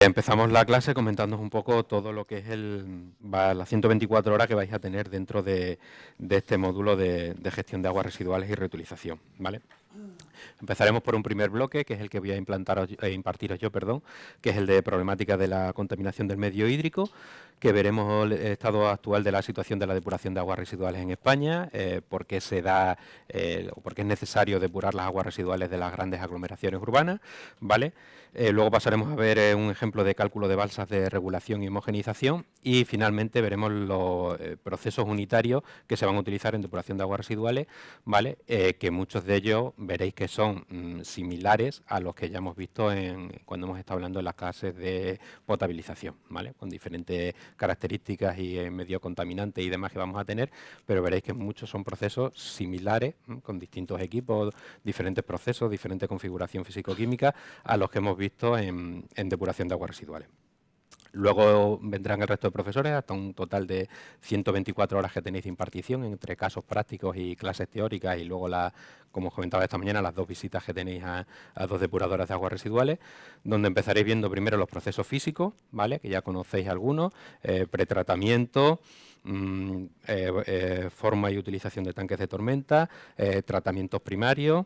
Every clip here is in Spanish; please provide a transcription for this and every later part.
Empezamos la clase comentándoos un poco todo lo que es las 124 horas que vais a tener dentro de este módulo de gestión de aguas residuales y reutilización, ¿vale? Empezaremos por un primer bloque, que es el que voy a impartiros yo, que es el de problemática de la contaminación del medio hídrico, que veremos el estado actual de la situación de la depuración de aguas residuales en España, por qué se da, o por qué es necesario depurar las aguas residuales de las grandes aglomeraciones urbanas, ¿vale? Luego pasaremos a ver un ejemplo de cálculo de balsas de regulación y homogenización y finalmente veremos los procesos unitarios que se van a utilizar en depuración de aguas residuales, ¿vale? Que muchos de ellos veréis que son similares a los que ya hemos visto cuando hemos estado hablando en las clases de potabilización, ¿vale? Con diferentes características y medio contaminantes y demás que vamos a tener, pero veréis que muchos son procesos similares, con distintos equipos, diferentes procesos, diferente configuración físico-química a los que hemos visto en depuración de aguas residuales. Luego vendrán el resto de profesores, hasta un total de 124 horas que tenéis de impartición, entre casos prácticos y clases teóricas, y luego, como os comentaba esta mañana, las 2 visitas que tenéis a 2 depuradoras de aguas residuales, donde empezaréis viendo primero los procesos físicos, ¿vale? Que ya conocéis algunos, pretratamiento, forma y utilización de tanques de tormenta, tratamientos primarios,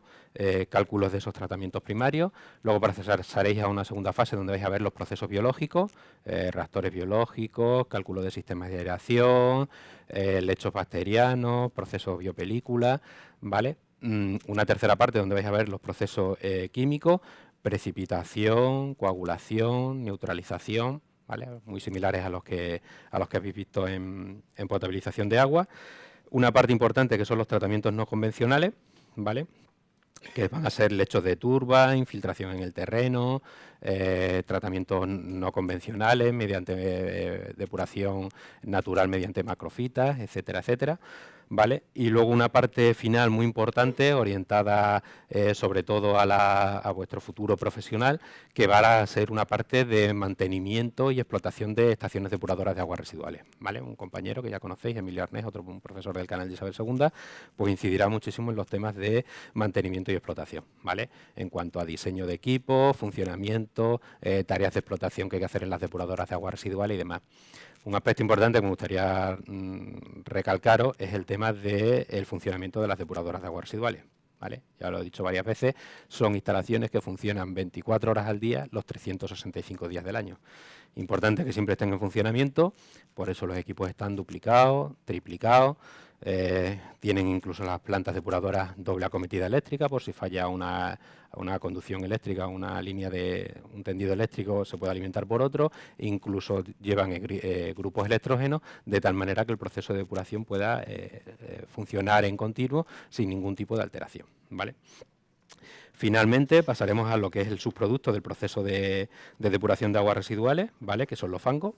cálculos de esos tratamientos primarios. Luego pasaréis a una segunda fase donde vais a ver los procesos biológicos, reactores biológicos, cálculo de sistemas de aireación, lechos bacterianos, procesos biopelícula, ¿vale? Una tercera parte donde vais a ver los procesos químicos, precipitación, coagulación, neutralización, ¿vale? Muy similares a los que habéis visto en potabilización de agua. Una parte importante que son los tratamientos no convencionales, ¿vale? Que van a ser lechos de turba, infiltración en el terreno, tratamientos no convencionales mediante depuración natural mediante macrofitas, etcétera, etcétera, ¿vale? Y luego una parte final muy importante orientada sobre todo a vuestro futuro profesional, que va a ser una parte de mantenimiento y explotación de estaciones depuradoras de aguas residuales, ¿vale? Un compañero que ya conocéis, Emilio Arnés, un profesor del canal de Isabel II, pues incidirá muchísimo en los temas de mantenimiento y explotación, ¿vale? En cuanto a diseño de equipo, funcionamiento, tareas de explotación que hay que hacer en las depuradoras de aguas residuales y demás. Un aspecto importante que me gustaría recalcaros es el tema del funcionamiento de las depuradoras de aguas residuales, ¿vale? Ya lo he dicho varias veces, son instalaciones que funcionan 24 horas al día, los 365 días del año. Importante que siempre estén en funcionamiento, por eso los equipos están duplicados, triplicados, tienen incluso las plantas depuradoras doble acometida eléctrica, por si falla una conducción eléctrica, una línea de un tendido eléctrico se puede alimentar por otro, incluso llevan grupos electrógenos, de tal manera que el proceso de depuración pueda funcionar en continuo sin ningún tipo de alteración, ¿vale? Finalmente pasaremos a lo que es el subproducto del proceso de depuración de aguas residuales, ¿vale? Que son los fangos.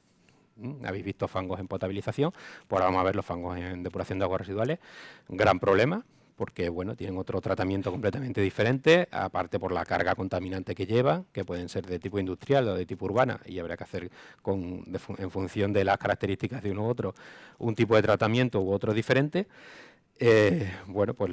Habéis visto fangos en potabilización, pues ahora vamos a ver los fangos en depuración de aguas residuales. Gran problema, porque bueno, tienen otro tratamiento completamente diferente, aparte por la carga contaminante que llevan, que pueden ser de tipo industrial o de tipo urbana, y habrá que hacer en función de las características de uno u otro, un tipo de tratamiento u otro diferente. Bueno, pues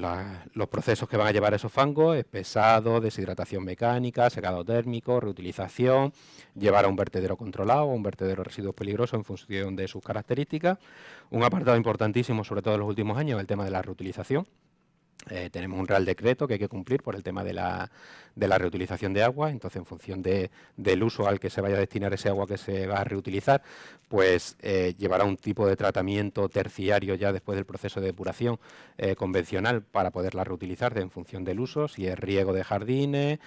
los procesos que van a llevar esos fangos es pesado, deshidratación mecánica, secado térmico, reutilización, llevar a un vertedero controlado o un vertedero de residuos peligrosos en función de sus características. Un apartado importantísimo, sobre todo en los últimos años, es el tema de la reutilización. Tenemos un Real Decreto que hay que cumplir por el tema de la reutilización de agua, entonces en función del uso al que se vaya a destinar ese agua que se va a reutilizar, pues llevará un tipo de tratamiento terciario ya después del proceso de depuración convencional para poderla reutilizar en función del uso, si es riego de jardines,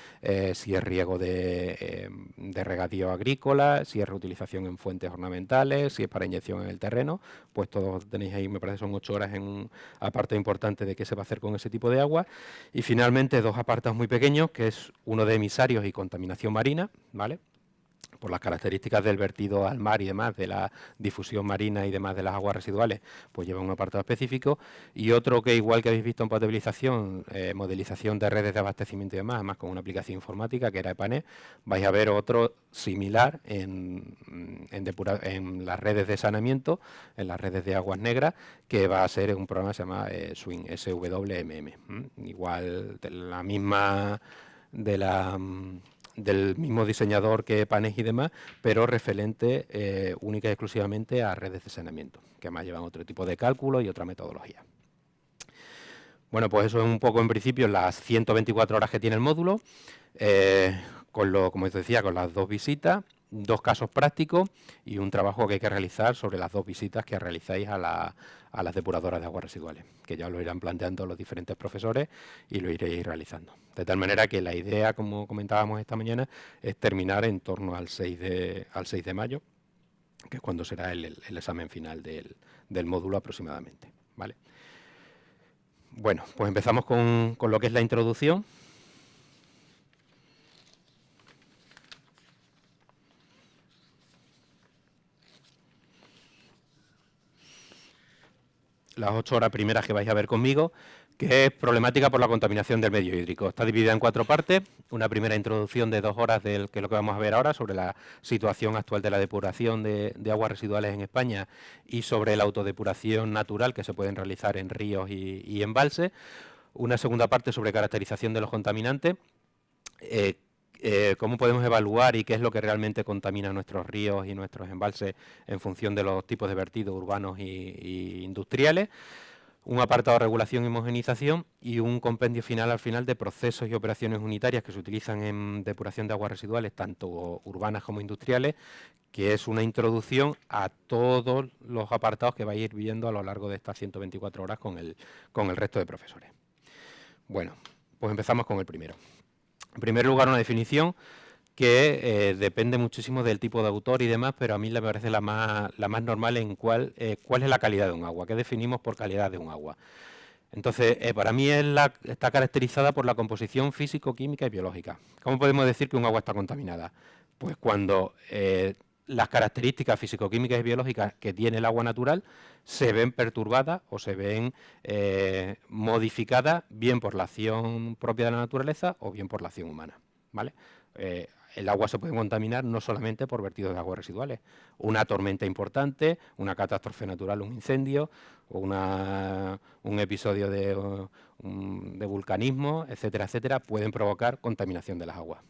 si es riego de regadío agrícola, si es reutilización en fuentes ornamentales, si es para inyección en el terreno, pues todo tenéis ahí, me parece son 8 horas en un apartado importante de qué se va a hacer con ese tipo de agua. Y finalmente 2 apartados muy pequeños, que es uno de emisarios y contaminación marina, ¿vale? Por las características del vertido al mar y demás, de la difusión marina y demás de las aguas residuales, pues lleva un apartado específico. Y otro que, igual que habéis visto en potabilización, modelización de redes de abastecimiento y demás, además con una aplicación informática que era EPANET, vais a ver otro similar en las redes de saneamiento, en las redes de aguas negras, que va a ser un programa que se llama SWIM, SWMM. Igual de la misma del mismo diseñador que Panes y demás, pero referente única y exclusivamente a redes de saneamiento, que además llevan otro tipo de cálculo y otra metodología. Bueno, pues eso es un poco en principio las 124 horas que tiene el módulo, como os decía, con las 2 visitas, 2 casos prácticos y un trabajo que hay que realizar sobre las 2 visitas que realizáis a las depuradoras de aguas residuales, que ya lo irán planteando los diferentes profesores y lo iréis realizando. De tal manera que la idea, como comentábamos esta mañana, es terminar en torno al 6 de mayo, que es cuando será el examen final del módulo aproximadamente, ¿vale? Bueno, pues empezamos con lo que es la introducción. Las 8 horas primeras que vais a ver conmigo, que es problemática por la contaminación del medio hídrico. Está dividida en 4 partes. Una primera introducción de 2 horas, que es lo que vamos a ver ahora, sobre la situación actual de la depuración de aguas residuales en España y sobre la autodepuración natural que se pueden realizar en ríos y embalses. Una segunda parte sobre caracterización de los contaminantes, cómo podemos evaluar y qué es lo que realmente contamina nuestros ríos y nuestros embalses en función de los tipos de vertidos urbanos y industriales. Un apartado de regulación y homogenización y un compendio final al final de procesos y operaciones unitarias que se utilizan en depuración de aguas residuales, tanto urbanas como industriales, que es una introducción a todos los apartados que vais a ir viendo a lo largo de estas 124 horas con el resto de profesores. Bueno, pues empezamos con el primero. En primer lugar, una definición que depende muchísimo del tipo de autor y demás, pero a mí me parece la más normal en cuál es la calidad de un agua, qué definimos por calidad de un agua. Entonces, para mí está caracterizada por la composición físico, química y biológica. ¿Cómo podemos decir que un agua está contaminada? Pues cuando las características físico-químicas y biológicas que tiene el agua natural se ven perturbadas o se ven modificadas bien por la acción propia de la naturaleza o bien por la acción humana, ¿vale? El agua se puede contaminar no solamente por vertidos de aguas residuales. Una tormenta importante, una catástrofe natural, un incendio, o un episodio de vulcanismo, etcétera, etcétera, pueden provocar contaminación de las aguas.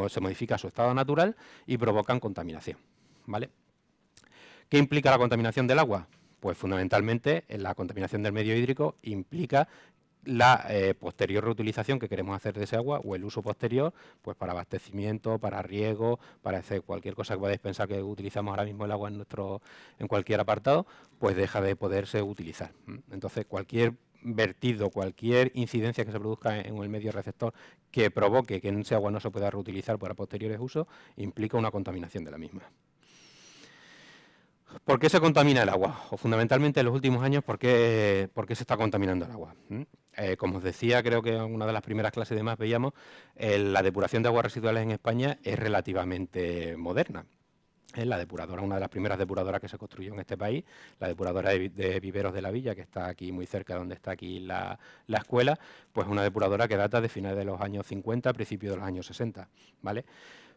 Se modifica su estado natural y provocan contaminación, ¿vale? ¿Qué implica la contaminación del agua? Pues fundamentalmente la contaminación del medio hídrico implica la posterior reutilización que queremos hacer de ese agua o el uso posterior, pues para abastecimiento, para riego, para hacer cualquier cosa que podáis pensar que utilizamos ahora mismo el agua en cualquier apartado, pues deja de poderse utilizar. Entonces, cualquier vertido, cualquier incidencia que se produzca en el medio receptor que provoque que ese agua no se pueda reutilizar para posteriores usos, implica una contaminación de la misma. ¿Por qué se contamina el agua? O fundamentalmente en los últimos años, ¿por qué se está contaminando el agua? Como os decía, creo que en una de las primeras clases de más veíamos, la depuración de aguas residuales en España es relativamente moderna. La depuradora, una de las primeras depuradoras que se construyó en este país, la depuradora de Viveros de la Villa, que está aquí muy cerca de donde está aquí la escuela, pues una depuradora que data de finales de los años 50, principios de los años 60, ¿vale?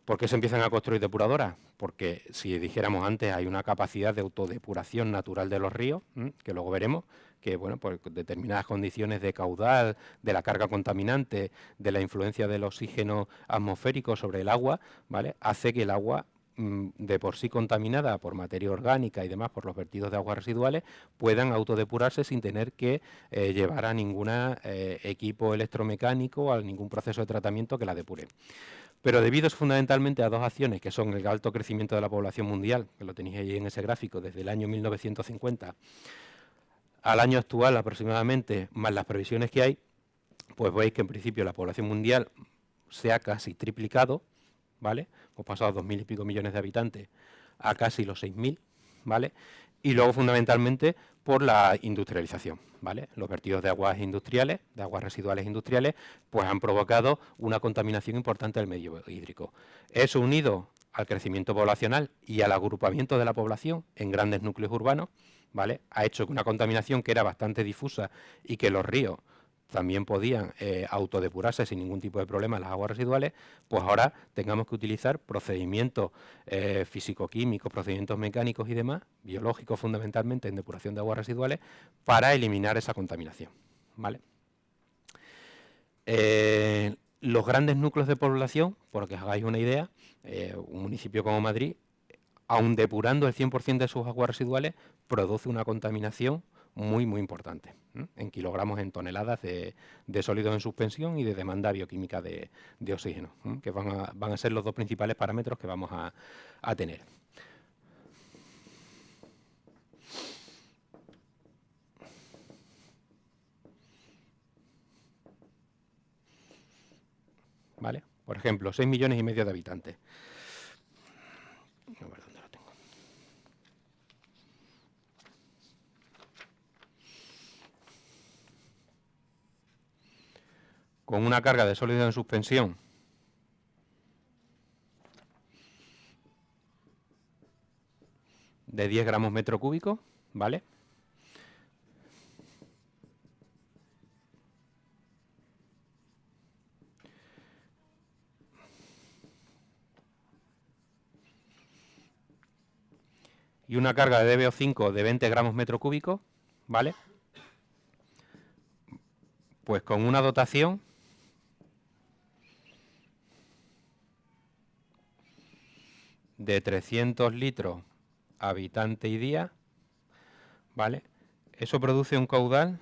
¿Por qué se empiezan a construir depuradoras? Porque, si dijéramos antes, hay una capacidad de autodepuración natural de los ríos, que luego veremos, que bueno, por determinadas condiciones de caudal, de la carga contaminante, de la influencia del oxígeno atmosférico sobre el agua, ¿vale?, hace que el agua, de por sí contaminada por materia orgánica y demás, por los vertidos de aguas residuales, puedan autodepurarse sin tener que llevar a ningún equipo electromecánico, a ningún proceso de tratamiento que la depure. Pero debido fundamentalmente a 2 acciones, que son el alto crecimiento de la población mundial, que lo tenéis ahí en ese gráfico, desde el año 1950 al año actual aproximadamente, más las previsiones que hay, pues veis que en principio la población mundial se ha casi triplicado, ¿vale? Hemos pasado a 2.000 y pico millones de habitantes a casi los 6.000, ¿vale? Y luego fundamentalmente por la industrialización, ¿vale? Los vertidos de aguas industriales, de aguas residuales industriales, pues han provocado una contaminación importante del medio hídrico. Eso, unido al crecimiento poblacional y al agrupamiento de la población en grandes núcleos urbanos, ¿vale?, ha hecho que una contaminación que era bastante difusa y que los ríos también podían autodepurarse sin ningún tipo de problema en las aguas residuales, pues ahora tengamos que utilizar procedimientos físico-químicos, procedimientos mecánicos y demás, biológicos fundamentalmente en depuración de aguas residuales, para eliminar esa contaminación, ¿vale? los grandes núcleos de población, por que os hagáis una idea, un municipio como Madrid, aun depurando el 100% de sus aguas residuales, produce una contaminación muy, muy importante, en kilogramos, en toneladas de sólidos en suspensión y de demanda bioquímica de oxígeno, que van a ser los dos principales parámetros que vamos a tener. ¿Vale? Por ejemplo, 6,5 millones de habitantes. A ver dónde lo tengo. Con una carga de sólido en suspensión de 10 gramos metro cúbico, ¿vale? Y una carga de DBO5 de 20 gramos metro cúbico, ¿vale? Pues con una dotación de 300 litros habitante y día, ¿vale? Eso produce un caudal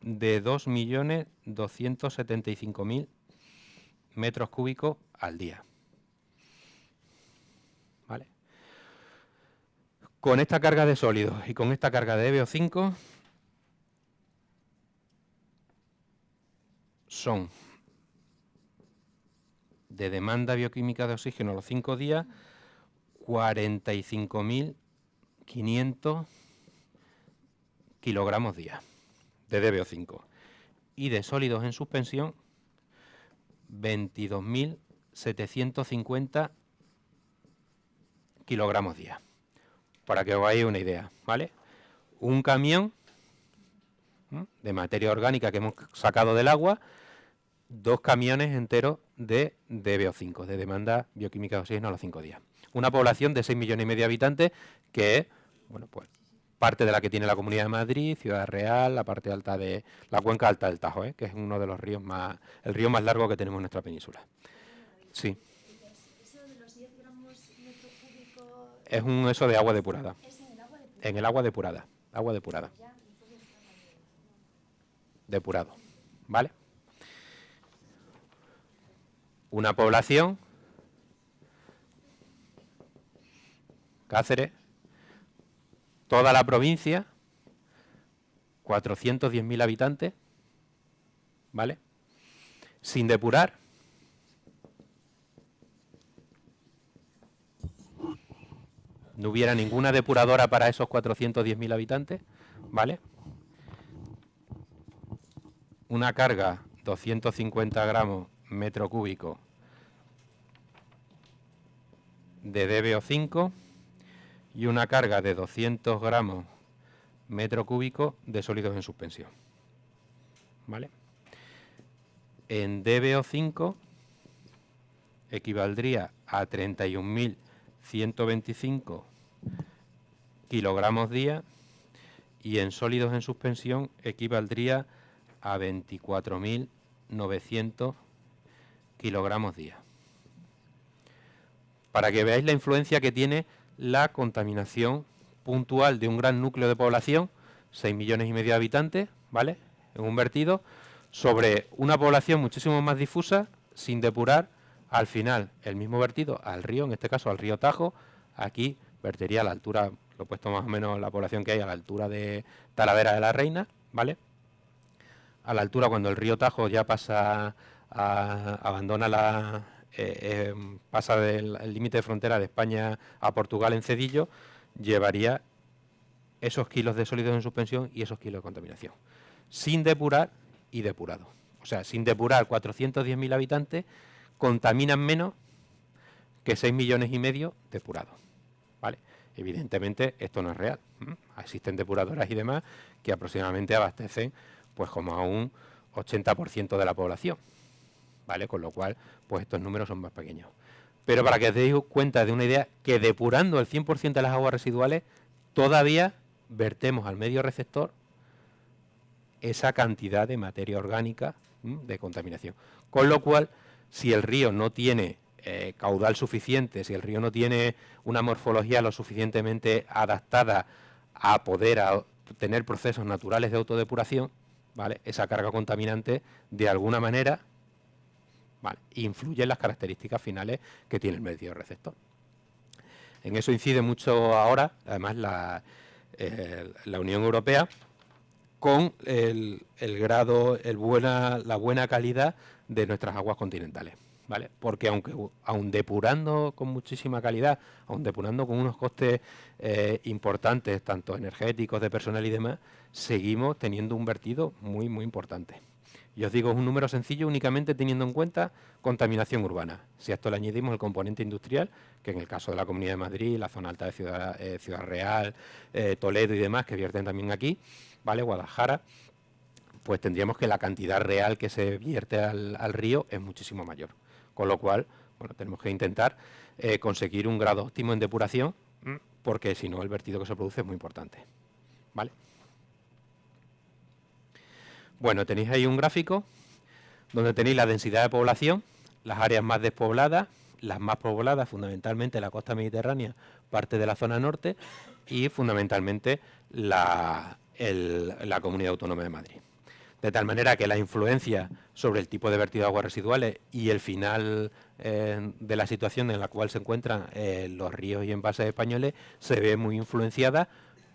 de 2.275.000 metros cúbicos al día, ¿vale? Con esta carga de sólidos y con esta carga de EBO5 son de demanda bioquímica de oxígeno a los 5 días 45.500 kilogramos día de DBO5 y de sólidos en suspensión 22.750 kilogramos día, para que os hagáis una idea, ¿vale? Un camión de materia orgánica que hemos sacado del agua, 2 camiones enteros de DBO5, de demanda bioquímica de oxígeno a los 5 días. Una población de 6,5 millones de habitantes, que es, bueno, pues parte de la que tiene la Comunidad de Madrid, Ciudad Real, la parte alta de la cuenca alta del Tajo, que es uno de los ríos el río más largo que tenemos en nuestra península. Sí. ¿Eso de los 10 gramos metro cúbico? Es eso de agua depurada. ¿Es en el agua depurada? En el agua depurada. Agua depurada. Depurado. ¿Vale? Una población, Cáceres, toda la provincia, 410.000 habitantes, ¿vale? Sin depurar, no hubiera ninguna depuradora para esos 410.000 habitantes, ¿vale? Una carga 250 gramos metro cúbico de DBO5 y una carga de 200 gramos metro cúbico de sólidos en suspensión, ¿vale? En DBO5 equivaldría a 31.125 kilogramos día y en sólidos en suspensión equivaldría a 24.900 kilogramos día. Para que veáis la influencia que tiene la contaminación puntual de un gran núcleo de población, 6,5 millones de habitantes, ¿vale?, en un vertido, sobre una población muchísimo más difusa, sin depurar, al final el mismo vertido al río, en este caso al río Tajo, aquí vertería a la altura, lo he puesto más o menos la población que hay a la altura de Talavera de la Reina, ¿vale?, a la altura cuando el río Tajo ya pasa abandona pasa del límite de frontera de España a Portugal en Cedillo, llevaría esos kilos de sólidos en suspensión y esos kilos de contaminación, sin depurar y depurado. O sea, sin depurar 410.000 habitantes contaminan menos que 6,5 millones depurados, ¿vale? Evidentemente esto no es real. Existen depuradoras y demás que aproximadamente abastecen pues como a un 80% de la población, ¿vale? Con lo cual, pues estos números son más pequeños. Pero para que os deis cuenta de una idea, que depurando el 100% de las aguas residuales, todavía vertemos al medio receptor esa cantidad de materia orgánica de contaminación. Con lo cual, si el río no tiene caudal suficiente, si el río no tiene una morfología lo suficientemente adaptada a poder tener procesos naturales de autodepuración, ¿vale?, esa carga contaminante de alguna manera, ¿vale?, influye en las características finales que tiene el medio receptor. En eso incide mucho ahora, además, la Unión Europea, con la buena calidad de nuestras aguas continentales, ¿vale? Porque aun depurando con muchísima calidad, aun depurando con unos costes importantes, tanto energéticos, de personal y demás, seguimos teniendo un vertido muy, muy importante. Y os digo, es un número sencillo únicamente teniendo en cuenta contaminación urbana. Si a esto le añadimos el componente industrial, que en el caso de la Comunidad de Madrid, la zona alta de Ciudad Real, Toledo y demás, que vierten también aquí, ¿vale?, Guadalajara, pues tendríamos que la cantidad real que se vierte al río es muchísimo mayor. Con lo cual, bueno, tenemos que intentar conseguir un grado óptimo en depuración, porque si no el vertido que se produce es muy importante, ¿vale? Bueno, tenéis ahí un gráfico donde tenéis la densidad de población, las áreas más despobladas, las más pobladas, fundamentalmente la costa mediterránea, parte de la zona norte, y fundamentalmente la Comunidad Autónoma de Madrid. De tal manera que la influencia sobre el tipo de vertido de aguas residuales y el final de la situación en la cual se encuentran los ríos y embalses españoles se ve muy influenciada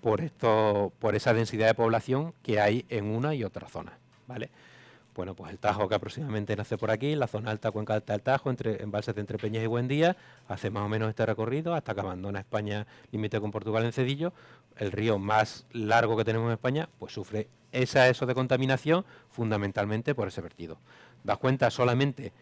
por esa densidad de población que hay en una y otra zona, ¿vale? Bueno, pues el Tajo, que aproximadamente nace por aquí, la zona alta, cuenca alta del Tajo, entre embalses de Entrepeñas y Buendía, hace más o menos este recorrido hasta que abandona España, límite con Portugal en Cedillo. El río más largo que tenemos en España, pues sufre eso de contaminación fundamentalmente por ese vertido. Das cuenta solamente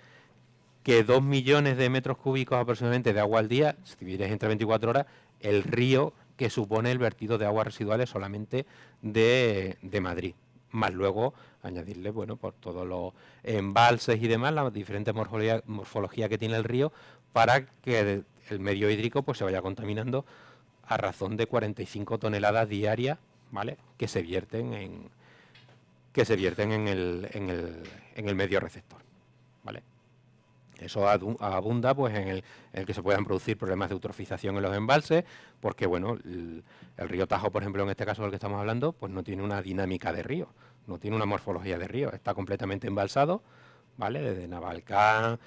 que 2 millones de metros cúbicos aproximadamente de agua al día, si dividís entre 24 horas, el río que supone el vertido de aguas residuales solamente de Madrid. Más luego añadirle, bueno, por todos los embalses y demás, la diferente morfología que tiene el río, para que el medio hídrico pues se vaya contaminando a razón de 45 toneladas diarias, ¿vale?, que se vierten en el medio receptor, ¿vale? Eso abunda pues en el que se puedan producir problemas de eutrofización en los embalses, porque bueno, el río Tajo, por ejemplo, en este caso del que estamos hablando, pues no tiene una dinámica de río, no tiene una morfología de río, está completamente embalsado, ¿vale?, desde Navalcán,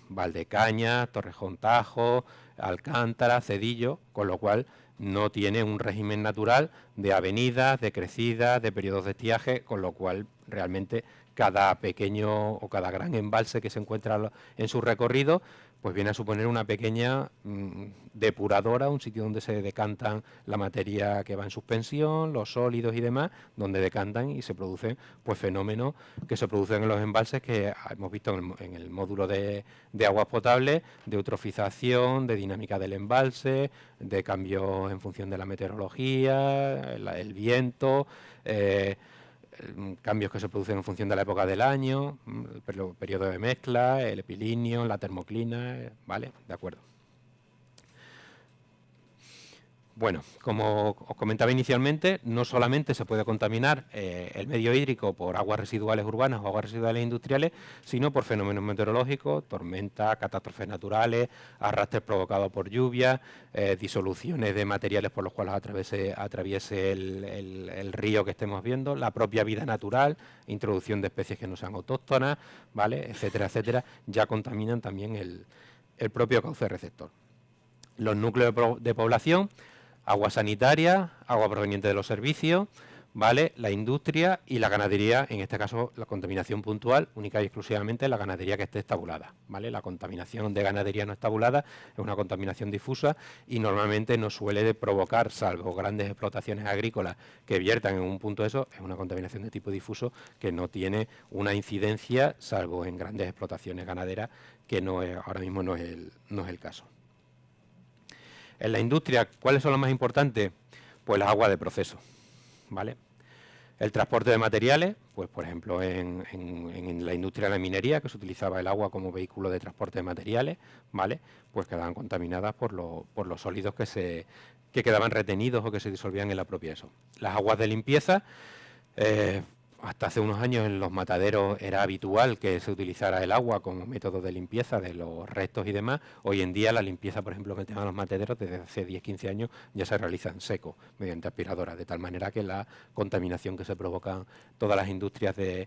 Valdecañas, Torrejón Tajo, Alcántara, Cedillo, con lo cual no tiene un régimen natural de avenidas, de crecidas, de periodos de estiaje, con lo cual realmente cada pequeño o cada gran embalse que se encuentra en su recorrido, pues viene a suponer una pequeña depuradora, un sitio donde se decantan la materia que va en suspensión, los sólidos y demás, donde decantan y se producen pues fenómenos que se producen en los embalses que hemos visto en el módulo de aguas potables, de eutrofización, de dinámica del embalse, de cambios en función de la meteorología, el viento, cambios que se producen en función de la época del año, el periodo de mezcla, el epilinio, la termoclina, ¿vale? De acuerdo. Bueno, como os comentaba inicialmente, no solamente se puede contaminar el medio hídrico por aguas residuales urbanas o aguas residuales industriales, sino por fenómenos meteorológicos, tormentas, catástrofes naturales, arrastres provocados por lluvias, disoluciones de materiales por los cuales atraviese el río que estemos viendo, la propia vida natural, introducción de especies que no sean autóctonas, ¿vale?, etcétera, etcétera, ya contaminan también el propio cauce receptor. Los núcleos de población, agua sanitaria, agua proveniente de los servicios, ¿vale?, la industria y la ganadería, en este caso la contaminación puntual, única y exclusivamente la ganadería que esté estabulada, ¿vale? La contaminación de ganadería no estabulada es una contaminación difusa y normalmente no suele provocar, salvo grandes explotaciones agrícolas que viertan en un punto de eso, es una contaminación de tipo difuso que no tiene una incidencia, salvo en grandes explotaciones ganaderas, que ahora mismo no es el caso. En la industria, ¿cuáles son las más importantes? Pues las aguas de proceso, ¿vale? El transporte de materiales, pues por ejemplo en la industria de la minería, que se utilizaba el agua como vehículo de transporte de materiales, ¿vale?, pues quedaban contaminadas por los sólidos que quedaban retenidos o que se disolvían en la propia eso. Las aguas de limpieza, Hasta hace unos años en los mataderos era habitual que se utilizara el agua como método de limpieza de los restos y demás. Hoy en día la limpieza, por ejemplo, que tengan los mataderos desde hace 10-15 años ya se realiza en seco, mediante aspiradoras, de tal manera que la contaminación que se provocan todas las industrias de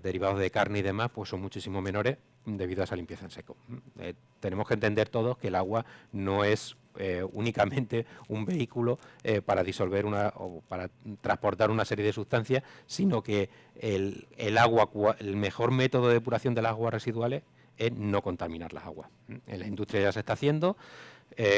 derivados de carne y demás, pues son muchísimo menores debido a esa limpieza en seco. Tenemos que entender todos que el agua no es únicamente un vehículo para disolver o para transportar una serie de sustancias, sino que el agua, el mejor método de depuración de las aguas residuales es no contaminar las aguas. En la industria ya se está haciendo,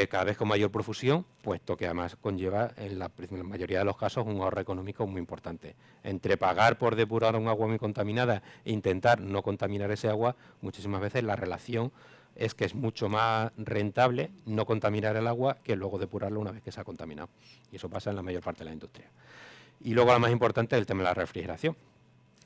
cada vez con mayor profusión, puesto que además conlleva en la mayoría de los casos un ahorro económico muy importante. Entre pagar por depurar un agua muy contaminada e intentar no contaminar ese agua, muchísimas veces la relación es que es mucho más rentable no contaminar el agua que luego depurarlo una vez que se ha contaminado. Y eso pasa en la mayor parte de la industria. Y luego la más importante es el tema de la refrigeración.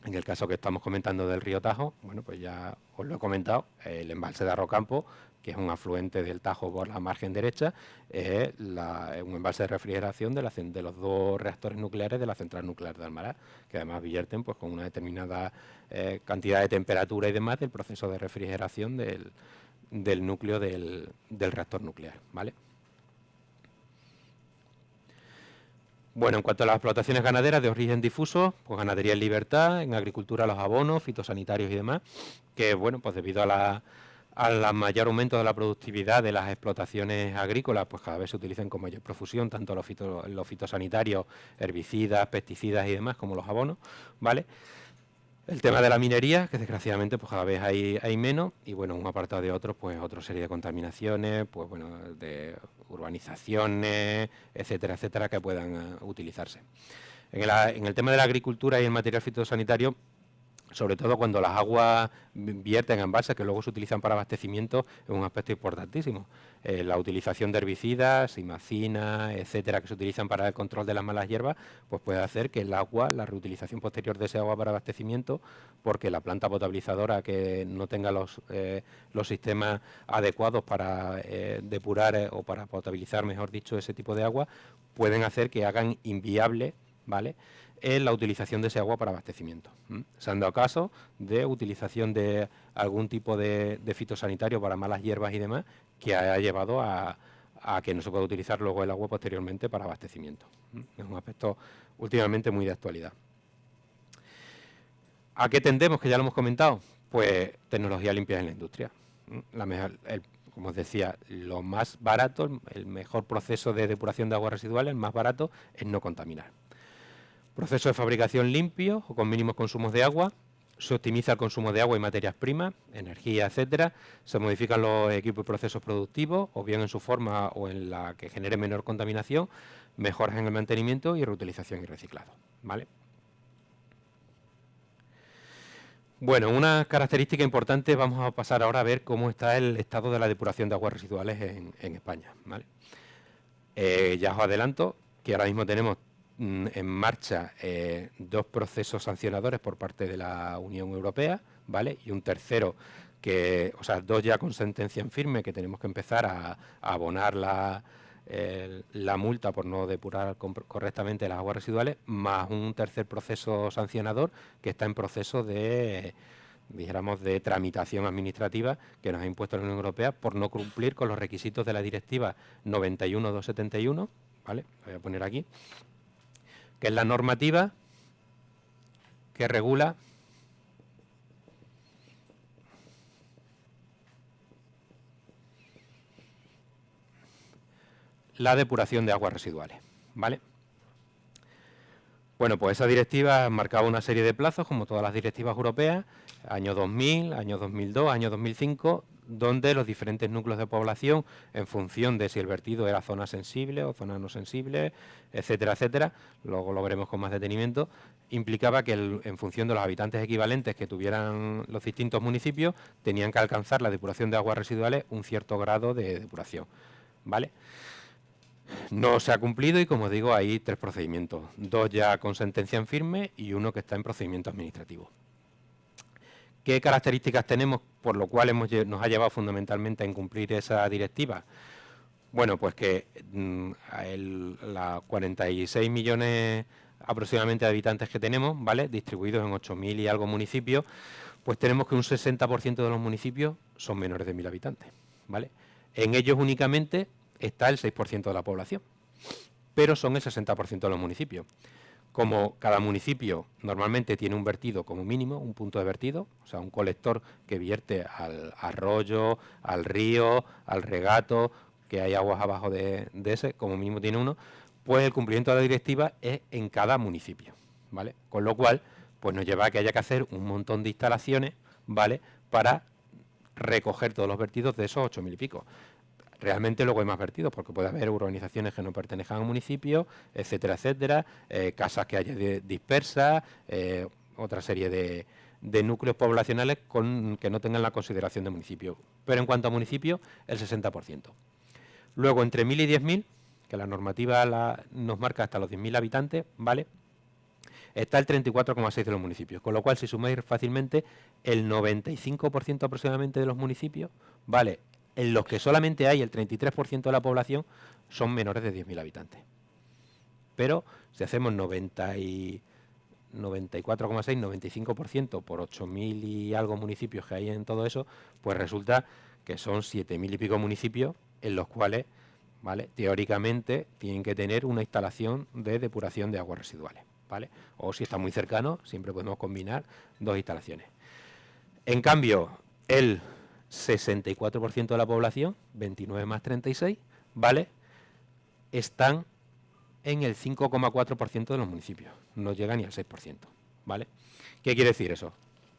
En el caso que estamos comentando del río Tajo, bueno, pues ya os lo he comentado, el embalse de Arrocampo, que es un afluente del Tajo por la margen derecha, es un embalse de refrigeración de los dos reactores nucleares de la central nuclear de Almará, que además vierten pues, con una determinada cantidad de temperatura y demás del proceso de refrigeración del núcleo del reactor nuclear, ¿vale? Bueno, en cuanto a las explotaciones ganaderas de origen difuso, pues ganadería en libertad, en agricultura los abonos, fitosanitarios y demás, que bueno, pues debido a mayor aumento de la productividad de las explotaciones agrícolas, pues cada vez se utilizan con mayor profusión, tanto los fitosanitarios, herbicidas, pesticidas y demás, como los abonos, ¿vale? El tema de la minería, que desgraciadamente pues cada vez hay menos, y bueno, un apartado de otros, pues otra serie de contaminaciones, pues bueno, de urbanizaciones, etcétera, etcétera, que puedan utilizarse. En el tema de la agricultura y el material fitosanitario, sobre todo cuando las aguas vierten en embalses que luego se utilizan para abastecimiento, es un aspecto importantísimo. La utilización de herbicidas, imacina, etcétera, que se utilizan para el control de las malas hierbas, pues puede hacer que el agua, la reutilización posterior de ese agua para abastecimiento, porque la planta potabilizadora que no tenga los sistemas adecuados para depurar o para potabilizar, mejor dicho, ese tipo de agua, pueden hacer que hagan inviable, ¿vale?, en la utilización de ese agua para abastecimiento. Se han dado casos de utilización de algún tipo de fitosanitario para malas hierbas y demás, que ha llevado a que no se pueda utilizar luego el agua posteriormente para abastecimiento. Es un aspecto últimamente muy de actualidad. ¿A qué tendemos? Que ya lo hemos comentado. Pues tecnología limpia en la industria. Como os decía, lo más barato, el mejor proceso de depuración de aguas residuales, el más barato, es no contaminar. Proceso de fabricación limpio o con mínimos consumos de agua. Se optimiza el consumo de agua y materias primas, energía, etcétera. Se modifican los equipos y procesos productivos, o bien en su forma o en la que genere menor contaminación, mejoras en el mantenimiento y reutilización y reciclado, ¿vale? Bueno, una característica importante, vamos a pasar ahora a ver cómo está el estado de la depuración de aguas residuales en España, ¿vale? Ya os adelanto que ahora mismo tenemos en marcha dos procesos sancionadores por parte de la Unión Europea, ¿vale? Y un tercero dos ya con sentencia en firme, que tenemos que empezar a abonar la multa por no depurar correctamente las aguas residuales, más un tercer proceso sancionador que está en proceso de tramitación administrativa que nos ha impuesto la Unión Europea por no cumplir con los requisitos de la Directiva 91/271, ¿vale? Lo voy a poner aquí, que es la normativa que regula la depuración de aguas residuales, ¿vale? Bueno, pues esa directiva marcaba una serie de plazos, como todas las directivas europeas, año 2000, año 2002, año 2005, donde los diferentes núcleos de población, en función de si el vertido era zona sensible o zona no sensible, etcétera, etcétera, luego lo veremos con más detenimiento, implicaba que en función de los habitantes equivalentes que tuvieran los distintos municipios, tenían que alcanzar la depuración de aguas residuales un cierto grado de depuración, ¿vale? No se ha cumplido y, como digo, hay 3 procedimientos, 2 ya con sentencia en firme y 1 que está en procedimiento administrativo. ¿Qué características tenemos por lo cual nos ha llevado fundamentalmente a incumplir esa directiva? Bueno, pues que la 46 millones aproximadamente de habitantes que tenemos, ¿vale? Distribuidos en 8.000 y algo municipios, pues tenemos que un 60% de los municipios son menores de 1.000 habitantes, ¿vale? En ellos únicamente está el 6% de la población, pero son el 60% de los municipios. Como cada municipio normalmente tiene un vertido como mínimo, un punto de vertido, o sea, un colector que vierte al arroyo, al río, al regato, que hay aguas abajo de ese, como mínimo tiene uno, pues el cumplimiento de la directiva es en cada municipio, ¿vale? Con lo cual, pues nos lleva a que haya que hacer un montón de instalaciones, ¿vale?, para recoger todos los vertidos de esos 8.000 y pico. Realmente luego hay más vertidos, porque puede haber urbanizaciones que no pertenezcan al municipio, etcétera, etcétera, casas que haya dispersas, otra serie de núcleos poblacionales que no tengan la consideración de municipio. Pero en cuanto a municipio, el 60%. Luego, entre 1.000 y 10.000, que la normativa nos marca hasta los 10.000 habitantes, ¿vale?, está el 34,6% de los municipios, con lo cual si sumáis fácilmente el 95% aproximadamente de los municipios, ¿vale?, en los que solamente hay el 33% de la población son menores de 10.000 habitantes. Pero si hacemos 94,6, 95% por 8.000 y algo municipios que hay en todo eso, pues resulta que son 7.000 y pico municipios en los cuales, ¿vale?, teóricamente tienen que tener una instalación de depuración de aguas residuales, ¿vale? O si está muy cercano, siempre podemos combinar dos instalaciones. En cambio, el 64% de la población, 29 más 36, ¿vale?, están en el 5,4% de los municipios, no llega ni al 6%, ¿vale? ¿Qué quiere decir eso?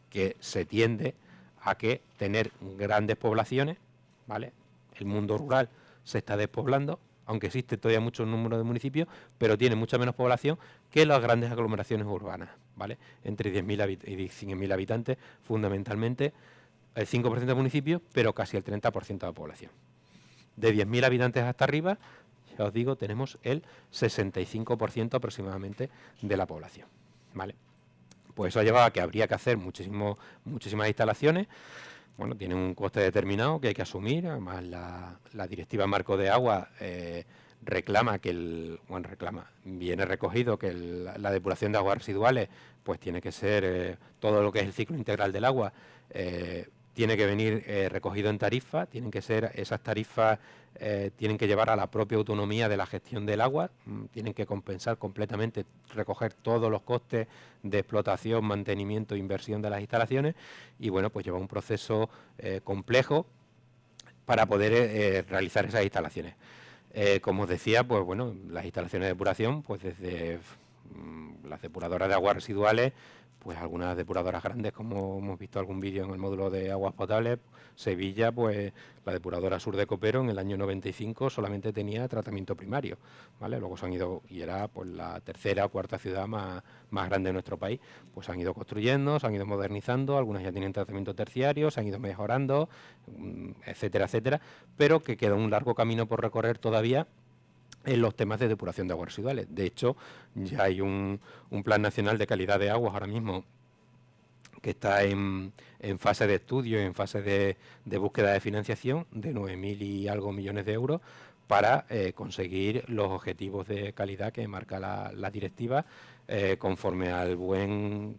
Que se tiende a que tener grandes poblaciones, ¿vale? El mundo rural se está despoblando, aunque existe todavía mucho número de municipios, pero tiene mucha menos población que las grandes aglomeraciones urbanas, ¿vale? Entre 10.000 y 100.000 habitantes, fundamentalmente el 5% de municipios, pero casi el 30% de la población. De 10.000 habitantes hasta arriba, ya os digo, tenemos el 65% aproximadamente de la población, ¿vale? Pues eso ha llevado a que habría que hacer muchísimas instalaciones. Bueno, tienen un coste determinado que hay que asumir. Además, la directiva marco de agua reclama que viene recogido que la depuración de aguas residuales pues tiene que ser todo lo que es el ciclo integral del agua, tiene que venir recogido en tarifa, tienen que ser esas tarifas, tienen que llevar a la propia autonomía de la gestión del agua, tienen que compensar completamente, recoger todos los costes de explotación, mantenimiento e inversión de las instalaciones, y bueno, pues lleva un proceso complejo para poder realizar esas instalaciones. Como os decía, pues bueno, las instalaciones de depuración, pues desde las depuradoras de aguas residuales, pues algunas depuradoras grandes, como hemos visto algún vídeo en el módulo de aguas potables. Sevilla, pues la depuradora Sur de Copero en el año 95 solamente tenía tratamiento primario, ¿vale? Luego se han ido, y era pues la tercera o cuarta ciudad más grande de nuestro país, pues se han ido construyendo, se han ido modernizando, algunas ya tienen tratamiento terciario, se han ido mejorando, etcétera, etcétera, pero que queda un largo camino por recorrer todavía en los temas de depuración de aguas residuales. De hecho, ya hay un plan nacional de calidad de aguas ahora mismo que está en fase de estudio, en fase de búsqueda de financiación de 9.000 y algo millones de euros para conseguir los objetivos de calidad que marca la directiva conforme al buen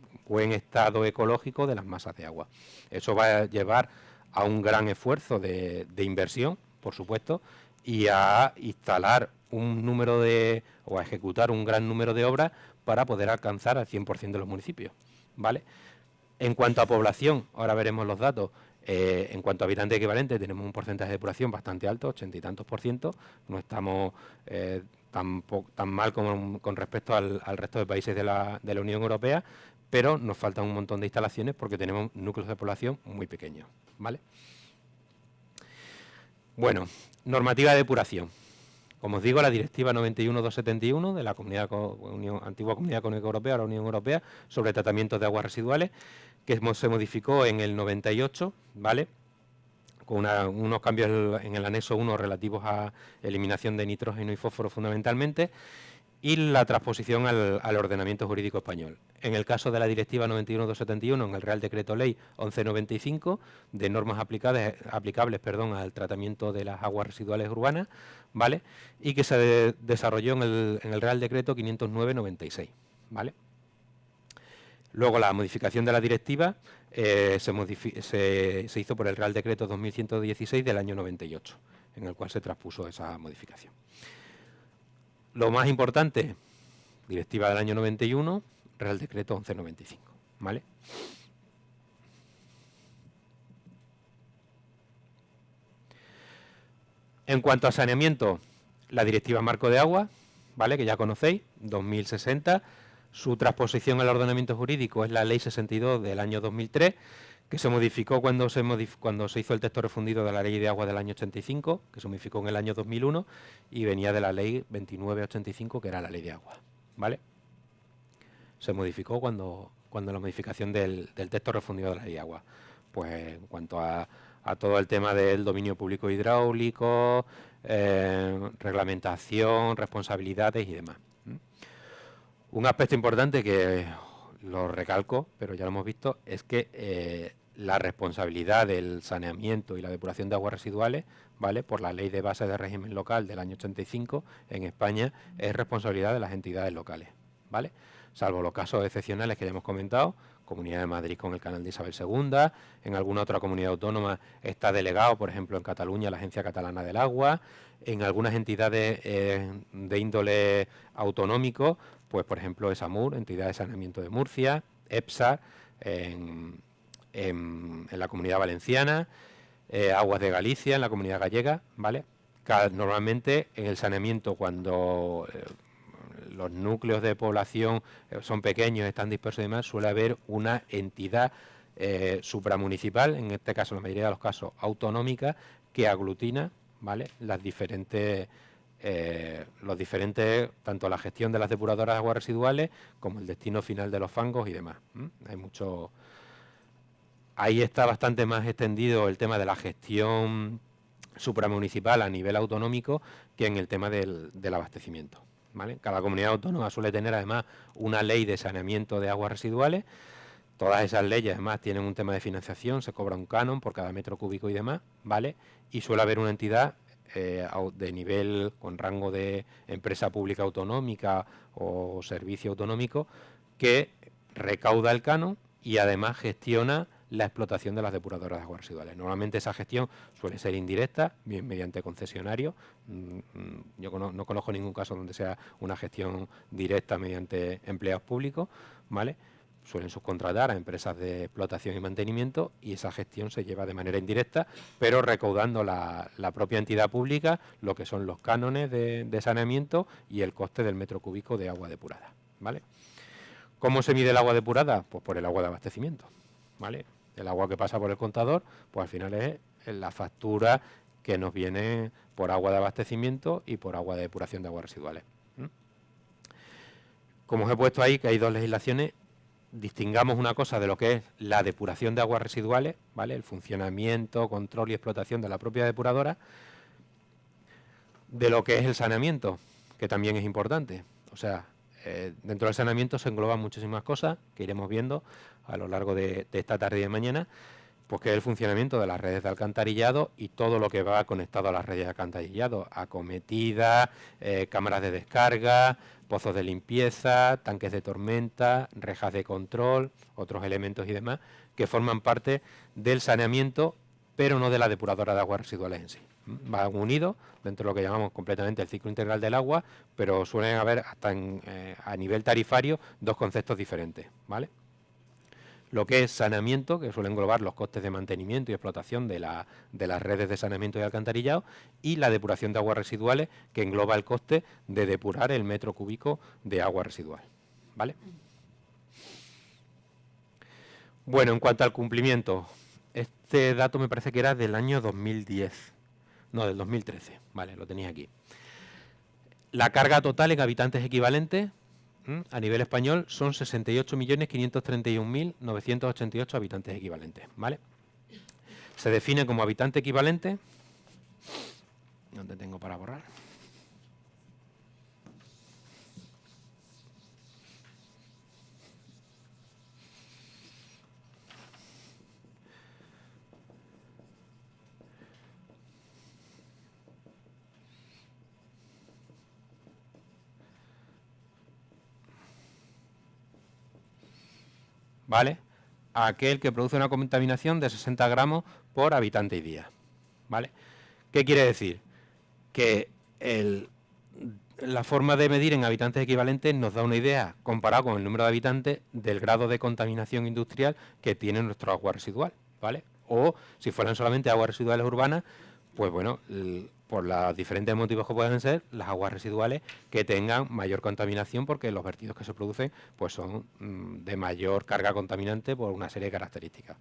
estado ecológico de las masas de agua. Eso va a llevar a un gran esfuerzo de inversión, por supuesto, y a instalar o a ejecutar un gran número de obras para poder alcanzar al 100% de los municipios, ¿vale? En cuanto a población, ahora veremos los datos, en cuanto a habitantes equivalentes tenemos un porcentaje de depuración bastante alto, 80 y tantos %, no estamos tan mal con respecto al resto de países de la Unión Europea, pero nos faltan un montón de instalaciones porque tenemos núcleos de población muy pequeños, ¿vale? Bueno, normativa de depuración. Como os digo, la directiva 91/271 de la antigua Comunidad Económica Europea, la Unión Europea, sobre tratamientos de aguas residuales, que se modificó en el 98, ¿vale?, con unos cambios en el anexo 1 relativos a eliminación de nitrógeno y fósforo fundamentalmente, y la transposición al ordenamiento jurídico español. En el caso de la Directiva 91/271, en el Real Decreto Ley 1195, de normas aplicables al tratamiento de las aguas residuales urbanas, ¿vale? Y que se desarrolló en el Real Decreto 509/96, ¿vale? Luego la modificación de la directiva se hizo por el Real Decreto 2116 del año 98, en el cual se transpuso esa modificación. Lo más importante, directiva del año 91, Real Decreto 1195, ¿vale? En cuanto a saneamiento, la directiva Marco de Agua, ¿vale? Que ya conocéis, 2060. Su transposición al ordenamiento jurídico es la Ley 62 del año 2003, que se modificó cuando se hizo el texto refundido de la Ley de Agua del año 85, que se modificó en el año 2001, y venía de la Ley 2985, que era la Ley de Agua, ¿vale? Se modificó cuando la modificación del texto refundido de la Ley de Agua. Pues en cuanto a todo el tema del dominio público hidráulico, reglamentación, responsabilidades y demás. Un aspecto importante que lo recalco, pero ya lo hemos visto, es que la responsabilidad del saneamiento y la depuración de aguas residuales, ¿vale?, por la Ley de Base de Régimen Local del año 85 en España, es responsabilidad de las entidades locales, ¿vale? Salvo los casos excepcionales que ya hemos comentado, Comunidad de Madrid con el canal de Isabel II, en alguna otra comunidad autónoma está delegado, por ejemplo en Cataluña, la Agencia Catalana del Agua, en algunas entidades de índole autonómico, pues por ejemplo ESAMUR, Entidad de Saneamiento de Murcia, EPSA, en la Comunidad Valenciana, Aguas de Galicia, en la Comunidad Gallega, ¿vale? Normalmente en el saneamiento, cuando los núcleos de población son pequeños, están dispersos y demás, suele haber una entidad supramunicipal, en este caso, en la mayoría de los casos, autonómica, que aglutina, ¿vale?, los diferentes, tanto la gestión de las depuradoras de aguas residuales como el destino final de los fangos y demás. Hay mucho. Ahí está bastante más extendido el tema de la gestión supramunicipal a nivel autonómico que en el tema del abastecimiento, ¿vale? Cada comunidad autónoma suele tener además una ley de saneamiento de aguas residuales. Todas esas leyes además tienen un tema de financiación, se cobra un canon por cada metro cúbico y demás, ¿vale? Y suele haber una entidad de nivel con rango de empresa pública autonómica o servicio autonómico que recauda el canon y además gestiona la explotación de las depuradoras de aguas residuales. Normalmente esa gestión suele ser indirecta, bien mediante concesionarios. Yo no conozco ningún caso donde sea una gestión directa mediante empleados públicos, ¿vale? Suelen subcontratar a empresas de explotación y mantenimiento y esa gestión se lleva de manera indirecta, pero recaudando la propia entidad pública lo que son los cánones de saneamiento y el coste del metro cúbico de agua depurada, ¿vale? ¿Cómo se mide el agua depurada? Pues por el agua de abastecimiento, ¿vale? El agua que pasa por el contador, pues al final es la factura que nos viene por agua de abastecimiento y por agua de depuración de aguas residuales. Como os he puesto ahí, que hay dos legislaciones, distingamos una cosa de lo que es la depuración de aguas residuales, ¿vale?, el funcionamiento, control y explotación de la propia depuradora, de lo que es el saneamiento, que también es importante. O sea, dentro del saneamiento se engloban muchísimas cosas que iremos viendo a lo largo de esta tarde y de mañana, pues que es el funcionamiento de las redes de alcantarillado y todo lo que va conectado a las redes de alcantarillado, acometidas, cámaras de descarga, pozos de limpieza, tanques de tormenta, rejas de control, otros elementos y demás, que forman parte del saneamiento, pero no de la depuradora de aguas residuales en sí. Van unidos dentro de lo que llamamos completamente el ciclo integral del agua, pero suelen haber hasta a nivel tarifario dos conceptos diferentes, ¿vale? Lo que es saneamiento, que suele englobar los costes de mantenimiento y explotación de las redes de saneamiento y alcantarillado, y la depuración de aguas residuales, que engloba el coste de depurar el metro cúbico de agua residual, ¿vale? Bueno, en cuanto al cumplimiento, este dato me parece que era del año 2010, no, del 2013, vale, lo tenía aquí. La carga total en habitantes equivalentes a nivel español son 68.531.988 habitantes equivalentes, ¿vale? Se define como habitante equivalente. ¿Dónde tengo para borrar? ¿vale? Aquel que produce una contaminación de 60 gramos por habitante y día, ¿vale? ¿Qué quiere decir? Que la forma de medir en habitantes equivalentes nos da una idea, comparado con el número de habitantes, del grado de contaminación industrial que tiene nuestro agua residual, ¿vale? O si fueran solamente aguas residuales urbanas, pues bueno, por los diferentes motivos que puedan ser, las aguas residuales que tengan mayor contaminación, porque los vertidos que se producen pues son de mayor carga contaminante por una serie de características,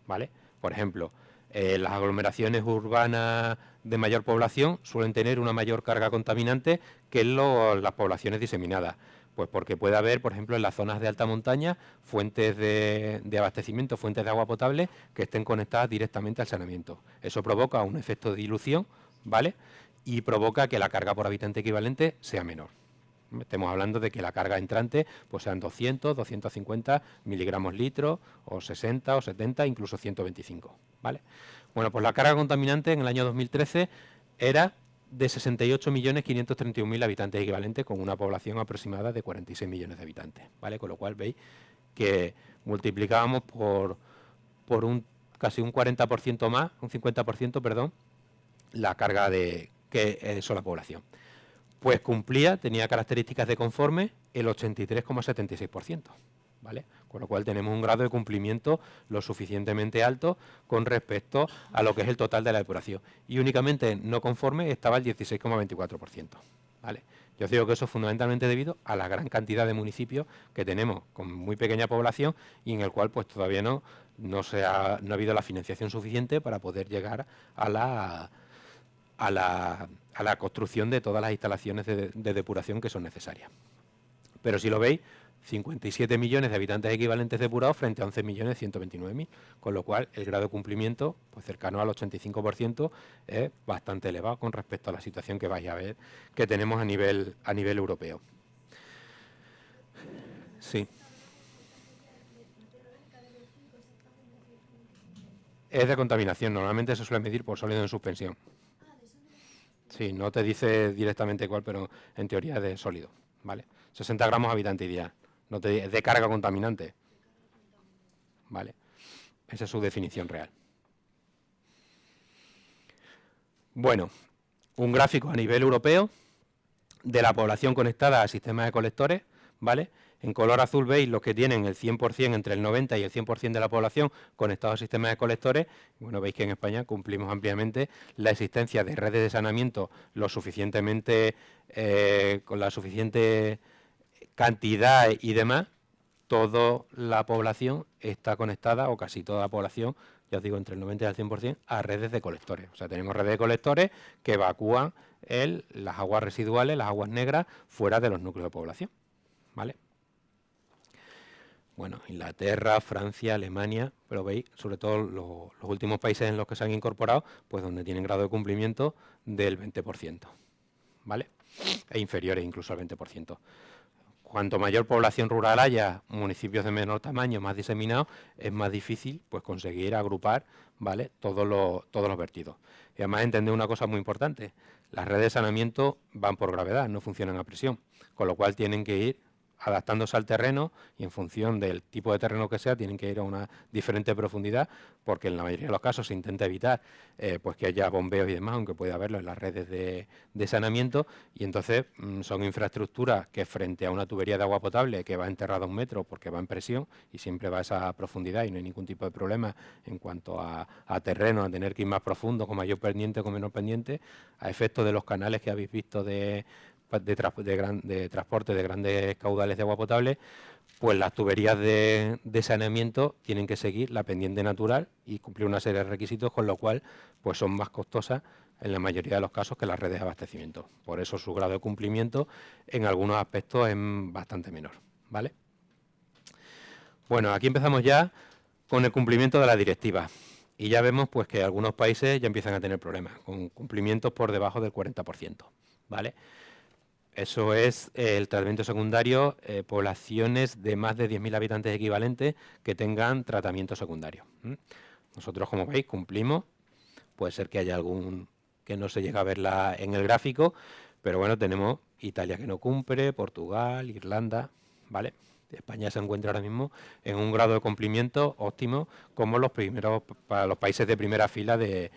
¿vale? Por ejemplo, las aglomeraciones urbanas de mayor población suelen tener una mayor carga contaminante que las poblaciones diseminadas. Pues porque puede haber, por ejemplo, en las zonas de alta montaña, fuentes de abastecimiento, fuentes de agua potable que estén conectadas directamente al saneamiento. Eso provoca un efecto de dilución, ¿vale? Y provoca que la carga por habitante equivalente sea menor. Estamos hablando de que la carga entrante pues sean 200, 250 miligramos litro, o 60 o 70, incluso 125, ¿vale? Bueno, pues la carga contaminante en el año 2013 era de 68.531.000 habitantes equivalentes, con una población aproximada de 46 millones de habitantes, ¿vale? Con lo cual veis que multiplicábamos por casi un 40% más, un 50%, perdón, la carga que eso la población. Pues cumplía, tenía características de conforme el 83,76%, ¿vale? Con lo cual tenemos un grado de cumplimiento lo suficientemente alto con respecto a lo que es el total de la depuración. Y únicamente no conforme estaba el 16,24%, ¿vale? Yo os digo que eso es fundamentalmente debido a la gran cantidad de municipios que tenemos con muy pequeña población y en el cual pues todavía no ha habido la financiación suficiente para poder llegar a la construcción de todas las instalaciones de depuración que son necesarias. Pero si lo veis, 57 millones de habitantes equivalentes depurados frente a 11.129.000, con lo cual el grado de cumplimiento, pues cercano al 85%, es bastante elevado con respecto a la situación que vais a ver que tenemos a nivel europeo. Sí. Es de contaminación, normalmente se suele medir por sólido en suspensión. Sí, no te dice directamente cuál, pero en teoría es de sólido, ¿vale? 60 gramos habitante y día, no te es de carga contaminante, ¿vale? Esa es su definición real. Bueno, un gráfico a nivel europeo de la población conectada a sistemas de colectores, ¿vale? En color azul veis los que tienen el 100%, entre el 90 y el 100% de la población conectados a sistemas de colectores. Bueno, veis que en España cumplimos ampliamente la existencia de redes de saneamiento lo suficientemente, con la suficiente cantidad y demás. Toda la población está conectada, o casi toda la población, ya os digo, entre el 90 y el 100%, a redes de colectores. O sea, tenemos redes de colectores que evacúan las aguas residuales, las aguas negras, fuera de los núcleos de población, ¿vale? Bueno, Inglaterra, Francia, Alemania, pero veis, sobre todo los últimos países en los que se han incorporado, pues donde tienen grado de cumplimiento del 20%, ¿vale? E inferiores incluso al 20%. Cuanto mayor población rural haya, municipios de menor tamaño, más diseminados, es más difícil pues conseguir agrupar, ¿vale?, todos los vertidos. Y además entender una cosa muy importante: las redes de saneamiento van por gravedad, no funcionan a presión, con lo cual tienen que ir adaptándose al terreno, y en función del tipo de terreno que sea tienen que ir a una diferente profundidad, porque en la mayoría de los casos se intenta evitar pues que haya bombeos y demás, aunque puede haberlo en las redes de saneamiento, y entonces son infraestructuras que, frente a una tubería de agua potable que va enterrada a 1 metro porque va en presión y siempre va a esa profundidad y no hay ningún tipo de problema en cuanto a terreno, a tener que ir más profundo, con mayor pendiente o con menor pendiente, a efectos de los canales que habéis visto de transporte de grandes caudales de agua potable, pues las tuberías de saneamiento tienen que seguir la pendiente natural y cumplir una serie de requisitos, con lo cual pues son más costosas en la mayoría de los casos que las redes de abastecimiento. Por eso su grado de cumplimiento en algunos aspectos es bastante menor, ¿vale? Bueno, aquí empezamos ya con el cumplimiento de la directiva. Y ya vemos pues que algunos países ya empiezan a tener problemas, con cumplimientos por debajo del 40%, ¿vale? Eso es el tratamiento secundario, poblaciones de más de 10.000 habitantes equivalentes que tengan tratamiento secundario. Nosotros, como veis, cumplimos. Puede ser que haya algún que no se llega a ver en el gráfico, pero bueno, tenemos Italia que no cumple, Portugal, Irlanda, ¿vale? España se encuentra ahora mismo en un grado de cumplimiento óptimo como los primeros para los países de primera fila de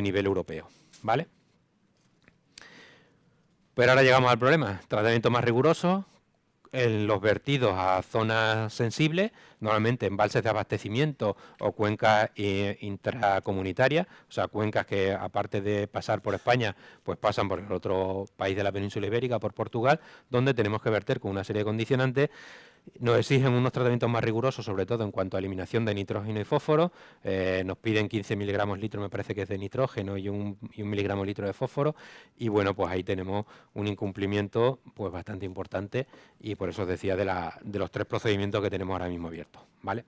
nivel europeo, ¿vale? Pero ahora llegamos al problema, tratamiento más riguroso en los vertidos a zonas sensibles, normalmente embalses de abastecimiento o cuencas intracomunitarias, o sea, cuencas que aparte de pasar por España, pues pasan por el otro país de la península ibérica, por Portugal, donde tenemos que verter con una serie de condicionantes. Nos exigen unos tratamientos más rigurosos, sobre todo en cuanto a eliminación de nitrógeno y fósforo. Nos piden 15 miligramos litro, me parece que es de nitrógeno, y un miligramo litro de fósforo. Y bueno, pues ahí tenemos un incumplimiento pues bastante importante, y por eso os decía de los 3 procedimientos que tenemos ahora mismo abiertos, ¿vale?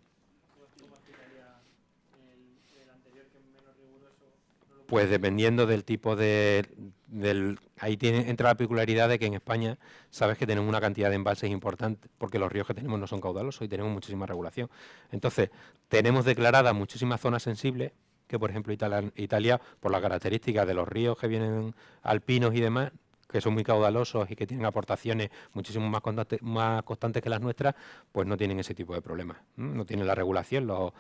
Pues dependiendo del tipo ahí entra la peculiaridad de que en España sabes que tenemos una cantidad de embalses importante, porque los ríos que tenemos no son caudalosos y tenemos muchísima regulación. Entonces, tenemos declaradas muchísimas zonas sensibles, que por ejemplo Italia, por las características de los ríos que vienen alpinos y demás, que son muy caudalosos y que tienen aportaciones muchísimo más constantes que las nuestras, pues no tienen ese tipo de problemas. No tienen la regulación, los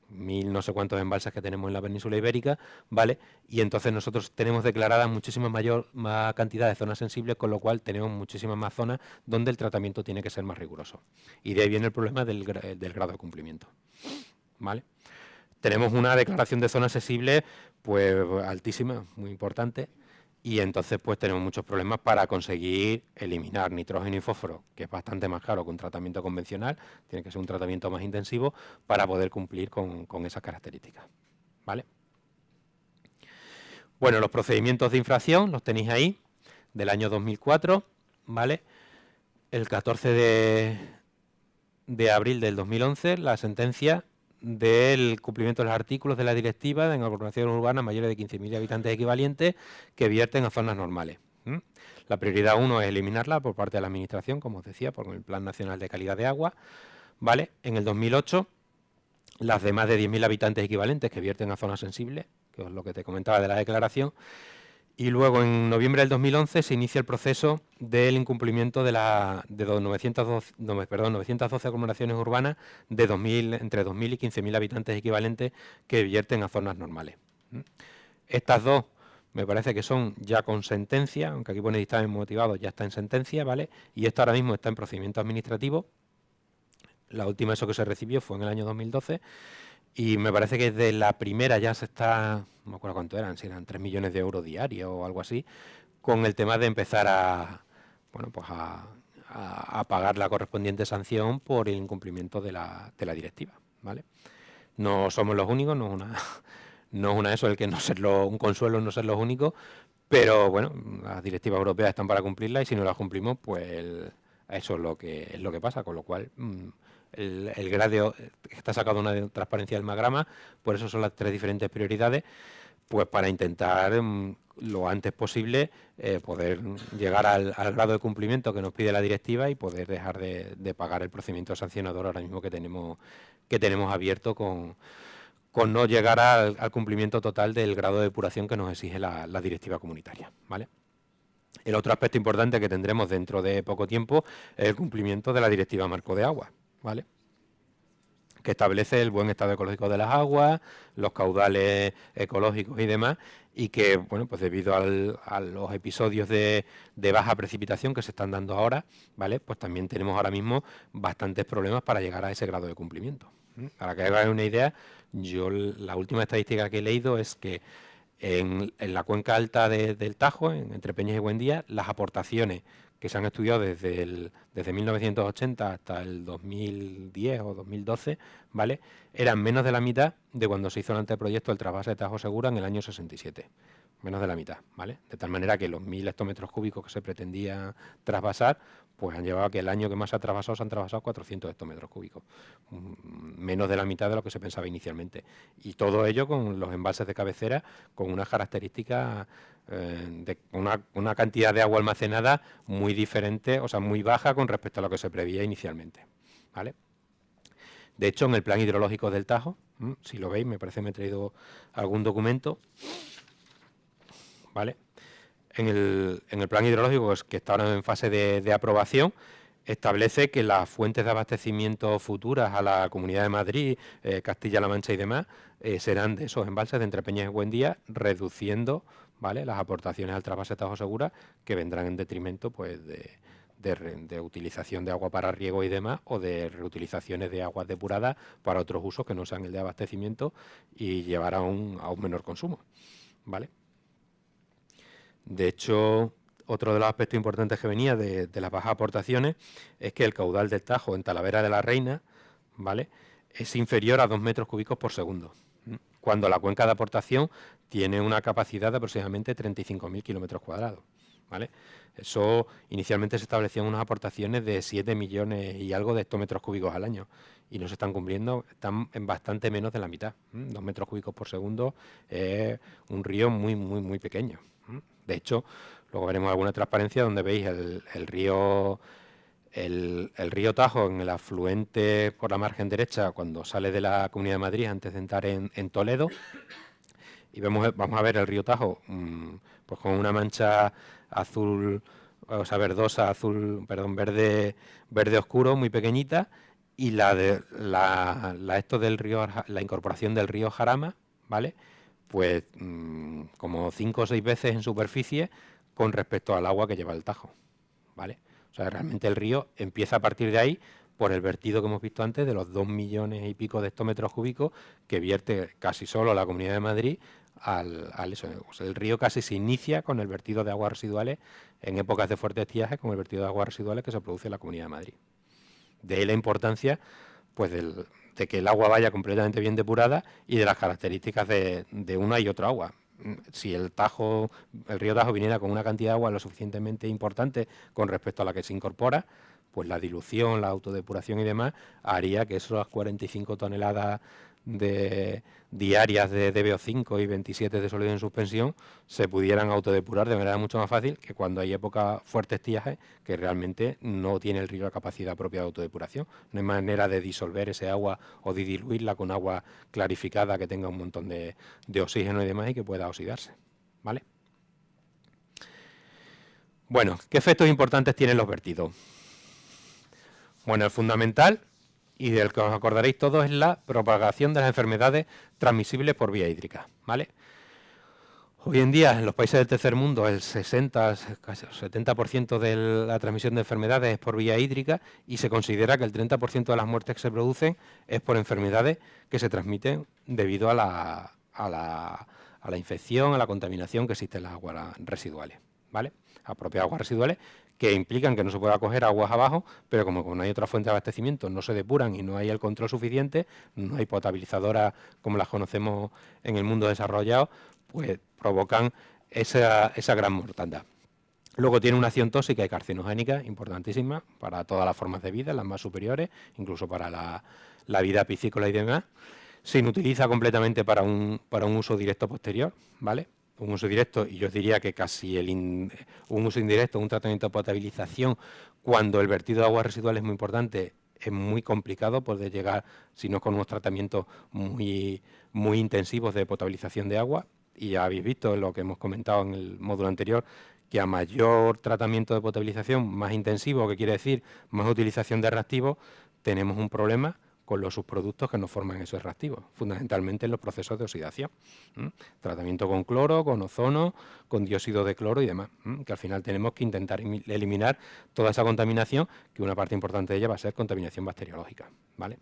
1000 no sé cuántos embalses que tenemos en la península ibérica, ¿vale? Y entonces nosotros tenemos declarada más cantidad de zonas sensibles, con lo cual tenemos muchísimas más zonas donde el tratamiento tiene que ser más riguroso. Y de ahí viene el problema del grado de cumplimiento, ¿vale? Tenemos una declaración de zonas sensibles pues altísima, muy importante, y entonces pues tenemos muchos problemas para conseguir eliminar nitrógeno y fósforo, que es bastante más caro que un tratamiento convencional, tiene que ser un tratamiento más intensivo para poder cumplir con esas características, ¿vale? Bueno, los procedimientos de infracción los tenéis ahí, del año 2004, ¿vale? El 14 de abril del 2011, la sentencia del cumplimiento de los artículos de la directiva en aglomeraciones urbanas mayores de 15.000 habitantes equivalentes que vierten a zonas normales. La prioridad 1 es eliminarla por parte de la Administración, como os decía, por el Plan Nacional de Calidad de Agua, ¿vale? En el 2008, las de más de 10.000 habitantes equivalentes que vierten a zonas sensibles, que es lo que te comentaba de la declaración. Y luego, en noviembre del 2011, se inicia el proceso del incumplimiento de 912 aglomeraciones urbanas de entre 2.000 y 15.000 habitantes equivalentes que vierten a zonas normales. Estas dos me parece que son ya con sentencia, aunque aquí pone dictamen motivado, ya está en sentencia, ¿vale? Y esta ahora mismo está en procedimiento administrativo. La última eso que se recibió fue en el año 2012. Y me parece que de la primera ya se está, no me acuerdo cuánto eran, si eran 3 millones de euros diarios o algo así, con el tema de empezar bueno, pues a pagar la correspondiente sanción por el incumplimiento de la directiva, ¿vale? No somos los únicos, no es una eso el que no serlo, un consuelo no ser los únicos, pero bueno, las directivas europeas están para cumplirlas y si no las cumplimos, pues eso es lo que pasa, con lo cual el grado está sacado una de transparencia del Magrama, por eso son las 3 diferentes prioridades, pues para intentar lo antes posible poder llegar al grado de cumplimiento que nos pide la directiva y poder dejar de pagar el procedimiento sancionador ahora mismo que tenemos abierto con no llegar al cumplimiento total del grado de depuración que nos exige la directiva comunitaria, ¿vale? El otro aspecto importante que tendremos dentro de poco tiempo es el cumplimiento de la directiva marco de agua, ¿vale? Que establece el buen estado ecológico de las aguas, los caudales ecológicos y demás, y que, bueno, pues debido a los episodios de baja precipitación que se están dando ahora, ¿vale? Pues también tenemos ahora mismo bastantes problemas para llegar a ese grado de cumplimiento. Para que hagáis una idea, yo la última estadística que he leído es que en la cuenca alta del Tajo, entre Peñas y Buendía, las aportaciones que se han estudiado desde 1980 hasta el 2010 o 2012, ¿vale? Eran menos de la mitad de cuando se hizo el anteproyecto del trasvase de Tajo Segura en el año 67. Menos de la mitad, ¿vale? De tal manera que los 1.000 hectómetros cúbicos que se pretendía trasvasar, pues han llevado a que el año que más se ha trasvasado, se han trasvasado 400 hectómetros cúbicos. Menos de la mitad de lo que se pensaba inicialmente. Y todo ello con los embalses de cabecera, con unas características de una cantidad de agua almacenada muy diferente, o sea, muy baja con respecto a lo que se preveía inicialmente, ¿vale? De hecho, en el plan hidrológico del Tajo, si lo veis, me parece que me he traído algún documento, ¿vale? En el plan hidrológico, que está ahora en fase de aprobación, establece que las fuentes de abastecimiento futuras a la Comunidad de Madrid, Castilla-La Mancha y demás, serán de esos embalses de Entrepeñas y Buendía, reduciendo, ¿vale?, las aportaciones al trasvase Tajo Segura, que vendrán en detrimento pues de utilización de agua para riego y demás, o de reutilizaciones de aguas depuradas para otros usos que no sean el de abastecimiento, y llevar a un menor consumo, ¿vale? De hecho, otro de los aspectos importantes que venía de las bajas aportaciones es que el caudal del Tajo en Talavera de la Reina, ¿vale?, es inferior a 2 metros cúbicos por segundo, cuando la cuenca de aportación tiene una capacidad de aproximadamente 35.000 kilómetros cuadrados, ¿vale? Eso inicialmente se establecían unas aportaciones de 7 millones y algo de hectómetros cúbicos al año, y no se están cumpliendo, están en bastante menos de la mitad. 2 metros cúbicos por segundo es un río muy, muy, muy pequeño. De hecho, luego veremos alguna transparencia donde veis el río Tajo en el afluente por la margen derecha cuando sale de la Comunidad de Madrid antes de entrar en Toledo, y vamos a ver el río Tajo pues con una mancha azul, o sea, verdosa, azul, perdón, verde oscuro, muy pequeñita, y esto del río, la incorporación del río Jarama, ¿vale?, pues como 5 o 6 veces en superficie con respecto al agua que lleva el Tajo, ¿vale? O sea, realmente el río empieza a partir de ahí por el vertido que hemos visto antes de los 2 millones y pico de hectómetros cúbicos que vierte casi solo la Comunidad de Madrid eso. O sea, el río casi se inicia con el vertido de aguas residuales en épocas de fuertes estiajes, con el vertido de aguas residuales que se produce en la Comunidad de Madrid. De ahí la importancia pues de que el agua vaya completamente bien depurada y de las características de una y otra agua. Si el río Tajo viniera con una cantidad de agua lo suficientemente importante con respecto a la que se incorpora, pues la dilución, la autodepuración y demás haría que esas 45 toneladas diarias de DBO5 y 27 de sólido en suspensión se pudieran autodepurar de manera mucho más fácil que cuando hay épocas fuertes estiajes que realmente no tiene el río la capacidad propia de autodepuración. No hay manera de disolver ese agua o de diluirla con agua clarificada que tenga un montón de oxígeno y demás y que pueda oxidarse, ¿vale? Bueno, ¿qué efectos importantes tienen los vertidos? Bueno, el fundamental, y del que os acordaréis todos, es la propagación de las enfermedades transmisibles por vía hídrica, ¿vale? Hoy en día, en los países del tercer mundo, el 60, casi el 70% de la transmisión de enfermedades es por vía hídrica, y se considera que el 30% de las muertes que se producen es por enfermedades que se transmiten debido a la infección, a la contaminación que existe en las aguas residuales, ¿vale? A propias aguas residuales que implican que no se pueda coger aguas abajo, pero como no hay otra fuente de abastecimiento, no se depuran y no hay el control suficiente, no hay potabilizadoras como las conocemos en el mundo desarrollado, pues provocan esa gran mortandad. Luego tiene una acción tóxica y carcinogénica importantísima para todas las formas de vida, las más superiores, incluso para la vida piscícola y demás. Se inutiliza completamente para un uso directo posterior, ¿vale? Un uso directo, y yo os diría que casi un uso indirecto, un tratamiento de potabilización, cuando el vertido de aguas residuales es muy importante, es muy complicado poder llegar, si no con unos tratamientos muy, muy intensivos de potabilización de agua. Y ya habéis visto lo que hemos comentado en el módulo anterior, que a mayor tratamiento de potabilización, más intensivo, que quiere decir más utilización de reactivos, tenemos un problema con los subproductos que nos forman esos reactivos, fundamentalmente en los procesos de oxidación. Tratamiento con cloro, con ozono, con dióxido de cloro y demás, que al final tenemos que intentar eliminar toda esa contaminación, que una parte importante de ella va a ser contaminación bacteriológica, ¿vale?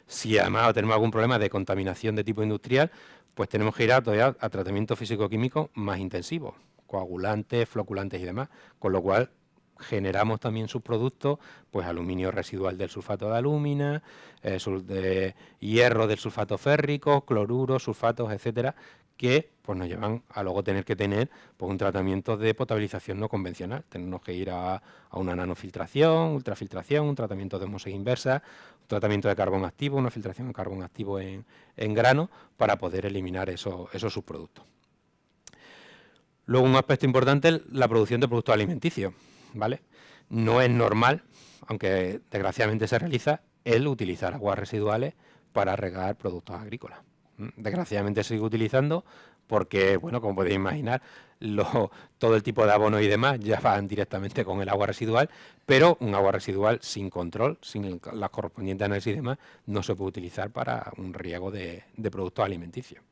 Si además tenemos algún problema de contaminación de tipo industrial, pues tenemos que ir a tratamientos físico-químicos más intensivos, coagulantes, floculantes y demás, con lo cual generamos también subproductos, pues aluminio residual del sulfato de alúmina, de hierro del sulfato férrico, cloruros, sulfatos, etcétera, que pues nos llevan a luego tener que tener pues un tratamiento de potabilización no convencional. Tenemos que ir a una nanofiltración, ultrafiltración, un tratamiento de osmosis inversa, un tratamiento de carbón activo, una filtración de carbón activo en grano para poder eliminar esos subproductos. Luego, un aspecto importante es la producción de productos alimenticios, ¿vale? No es normal, aunque desgraciadamente se realiza, el utilizar aguas residuales para regar productos agrícolas. Desgraciadamente se sigue utilizando porque, bueno, como podéis imaginar, todo el tipo de abonos y demás ya van directamente con el agua residual, pero un agua residual sin control, sin las correspondientes análisis y demás, no se puede utilizar para un riego de productos alimenticios.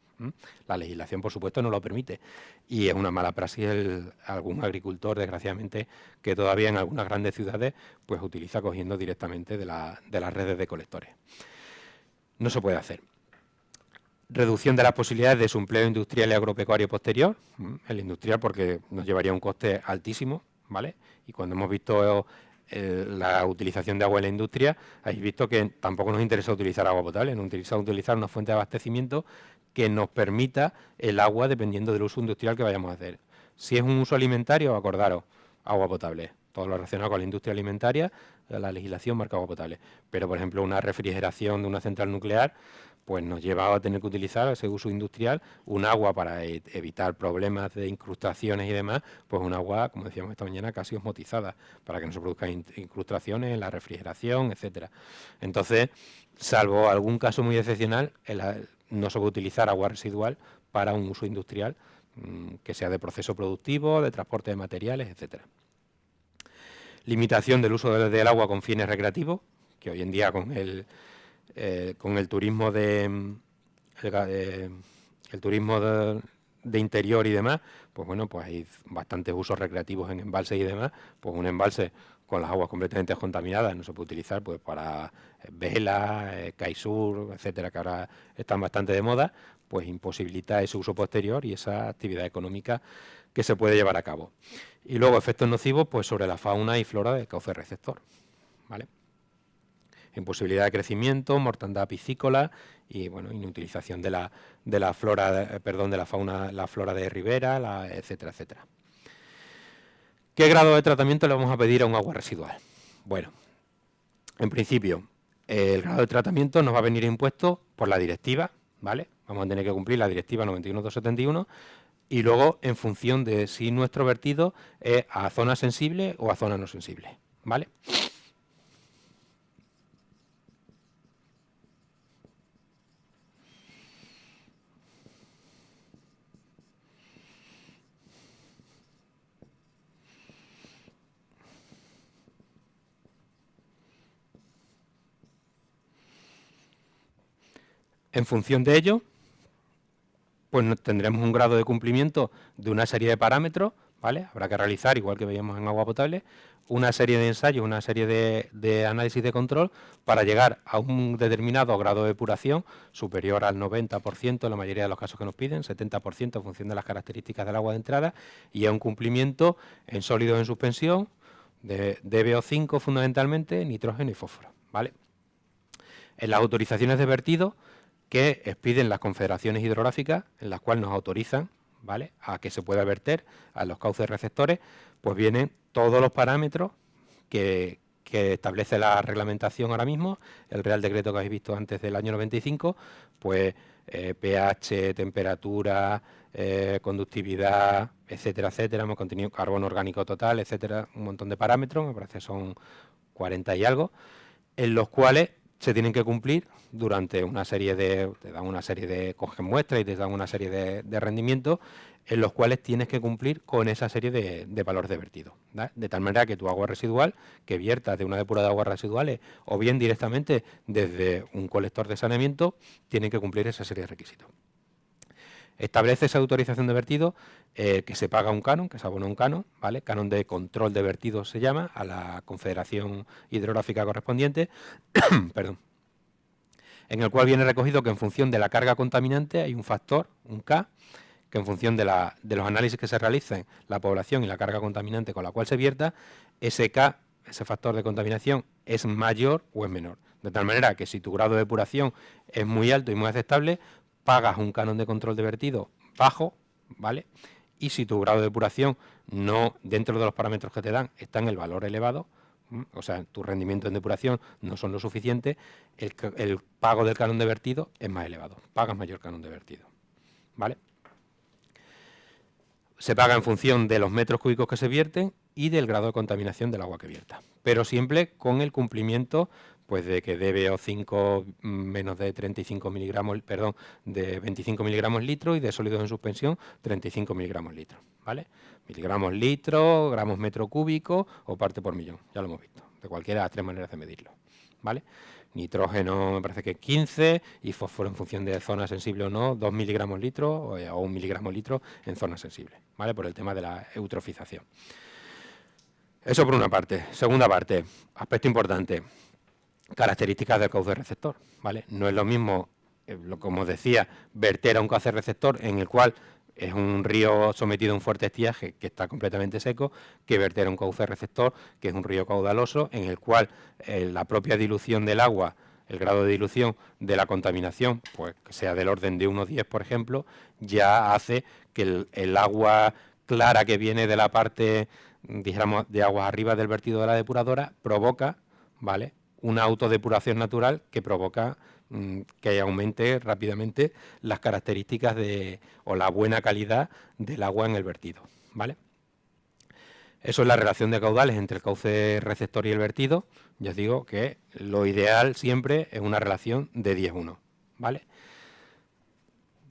La legislación, por supuesto, no lo permite y es una mala praxis algún agricultor, desgraciadamente, que todavía en algunas grandes ciudades pues utiliza cogiendo directamente de las redes de colectores. No se puede hacer. Reducción de las posibilidades de su empleo industrial y agropecuario posterior. El industrial porque nos llevaría un coste altísimo, ¿vale? Y cuando hemos visto la utilización de agua en la industria, habéis visto que tampoco nos interesa utilizar agua potable, nos interesa utilizar una fuente de abastecimiento que nos permita el agua dependiendo del uso industrial que vayamos a hacer. Si es un uso alimentario, acordaros, agua potable. Todo lo relacionado con la industria alimentaria, la legislación marca agua potable. Pero, por ejemplo, una refrigeración de una central nuclear, pues nos lleva a tener que utilizar ese uso industrial, un agua para evitar problemas de incrustaciones y demás, pues un agua, como decíamos esta mañana, casi osmotizada, para que no se produzcan incrustaciones en la refrigeración, etcétera. Entonces, salvo algún caso muy excepcional, no se puede utilizar agua residual para un uso industrial que sea de proceso productivo, de transporte de materiales, etcétera. Limitación del uso del agua con fines recreativos, que hoy en día con el turismo el turismo de interior y demás, pues bueno, pues hay bastantes usos recreativos en embalses y demás. Pues un embalse con las aguas completamente contaminadas no se puede utilizar pues para velas, kitesurf, etcétera, que ahora están bastante de moda, pues imposibilita ese uso posterior y esa actividad económica que se puede llevar a cabo. Y luego efectos nocivos pues sobre la fauna y flora del cauce receptor, ¿vale? Imposibilidad de crecimiento, mortandad piscícola y bueno, inutilización de la flora, de la fauna, la flora de ribera, etcétera, etcétera. ¿Qué grado de tratamiento le vamos a pedir a un agua residual? Bueno, en principio, el grado de tratamiento nos va a venir impuesto por la directiva, ¿vale? Vamos a tener que cumplir la directiva 91/271 y luego en función de si nuestro vertido es a zona sensible o a zona no sensible, ¿vale? En función de ello, pues tendremos un grado de cumplimiento de una serie de parámetros, ¿vale? Habrá que realizar, igual que veíamos en agua potable, una serie de ensayos, una serie de análisis de control para llegar a un determinado grado de depuración superior al 90% en la mayoría de los casos que nos piden, 70% en función de las características del agua de entrada, y a un cumplimiento en sólidos en suspensión de BO5 fundamentalmente, nitrógeno y fósforo, ¿vale? En las autorizaciones de vertido que expiden las confederaciones hidrográficas, en las cuales nos autorizan, ¿vale?, a que se pueda verter a los cauces receptores, pues vienen todos los parámetros que establece la reglamentación ahora mismo, el Real Decreto que habéis visto antes del año 95, pues pH, temperatura, conductividad, etcétera, etcétera, hemos contenido carbono orgánico total, etcétera, un montón de parámetros, me parece son 40 y algo, en los cuales se tienen que cumplir durante una serie te dan una serie de cogen muestras y te dan una serie de rendimientos en los cuales tienes que cumplir con esa serie de valores de vertido, ¿vale? De tal manera que tu agua residual, que viertas de una depuradora de aguas residuales o bien directamente desde un colector de saneamiento, tiene que cumplir esa serie de requisitos. Establece esa autorización de vertido que se paga un canon, que se abona un canon, ¿vale? Canon de control de vertido se llama, a la Confederación Hidrográfica correspondiente, perdón, en el cual viene recogido que en función de la carga contaminante hay un factor, un K, que en función de los análisis que se realicen, la población y la carga contaminante con la cual se vierta, ese K, ese factor de contaminación, es mayor o es menor. De tal manera que si tu grado de depuración es muy alto y muy aceptable, pagas un canon de control de vertido bajo, ¿vale? Y si tu grado de depuración no, dentro de los parámetros que te dan, está en el valor elevado, o sea, tu rendimiento en depuración no son lo suficiente, el pago del canon de vertido es más elevado, pagas mayor canon de vertido, ¿vale? Se paga en función de los metros cúbicos que se vierten y del grado de contaminación del agua que vierta, pero siempre con el cumplimiento pues de que de VO5 menos de 35 miligramos, perdón, de 25 miligramos litro y de sólidos en suspensión 35 miligramos litro, ¿vale? Miligramos litro, gramos metro cúbico o parte por millón, ya lo hemos visto, de cualquiera de las tres maneras de medirlo, ¿vale? Nitrógeno me parece que 15 y fósforo en función de zona sensible o no, 2 miligramos litro o 1 miligramo litro en zona sensible, ¿vale? Por el tema de la eutrofización. Eso por una parte. Segunda parte, aspecto importante, características del cauce receptor, ¿vale? No es lo mismo, como os decía, verter a un cauce receptor en el cual es un río sometido a un fuerte estiaje que está completamente seco, que verter a un cauce receptor que es un río caudaloso en el cual la propia dilución del agua, el grado de dilución de la contaminación, pues que sea del orden de 1,10 por ejemplo, ya hace que el agua clara que viene de la parte, dijéramos, de aguas arriba del vertido de la depuradora provoca, ¿vale?, una autodepuración natural que provoca que aumente rápidamente las características o la buena calidad del agua en el vertido, ¿vale? Eso es la relación de caudales entre el cauce receptor y el vertido. Ya os digo que lo ideal siempre es una relación de 10:1, ¿vale?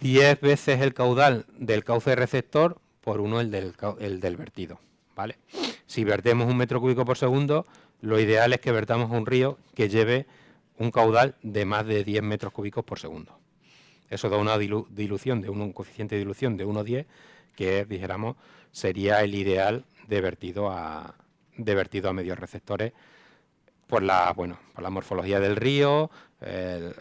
10 veces el caudal del cauce receptor por 1 el del vertido, ¿vale? Si vertemos 1 metro cúbico por segundo, lo ideal es que vertamos a un río que lleve un caudal de más de 10 metros cúbicos por segundo. Eso da una dilución de un coeficiente de dilución de 1,10, que dijéramos sería el ideal de vertido a medios receptores por la morfología del río,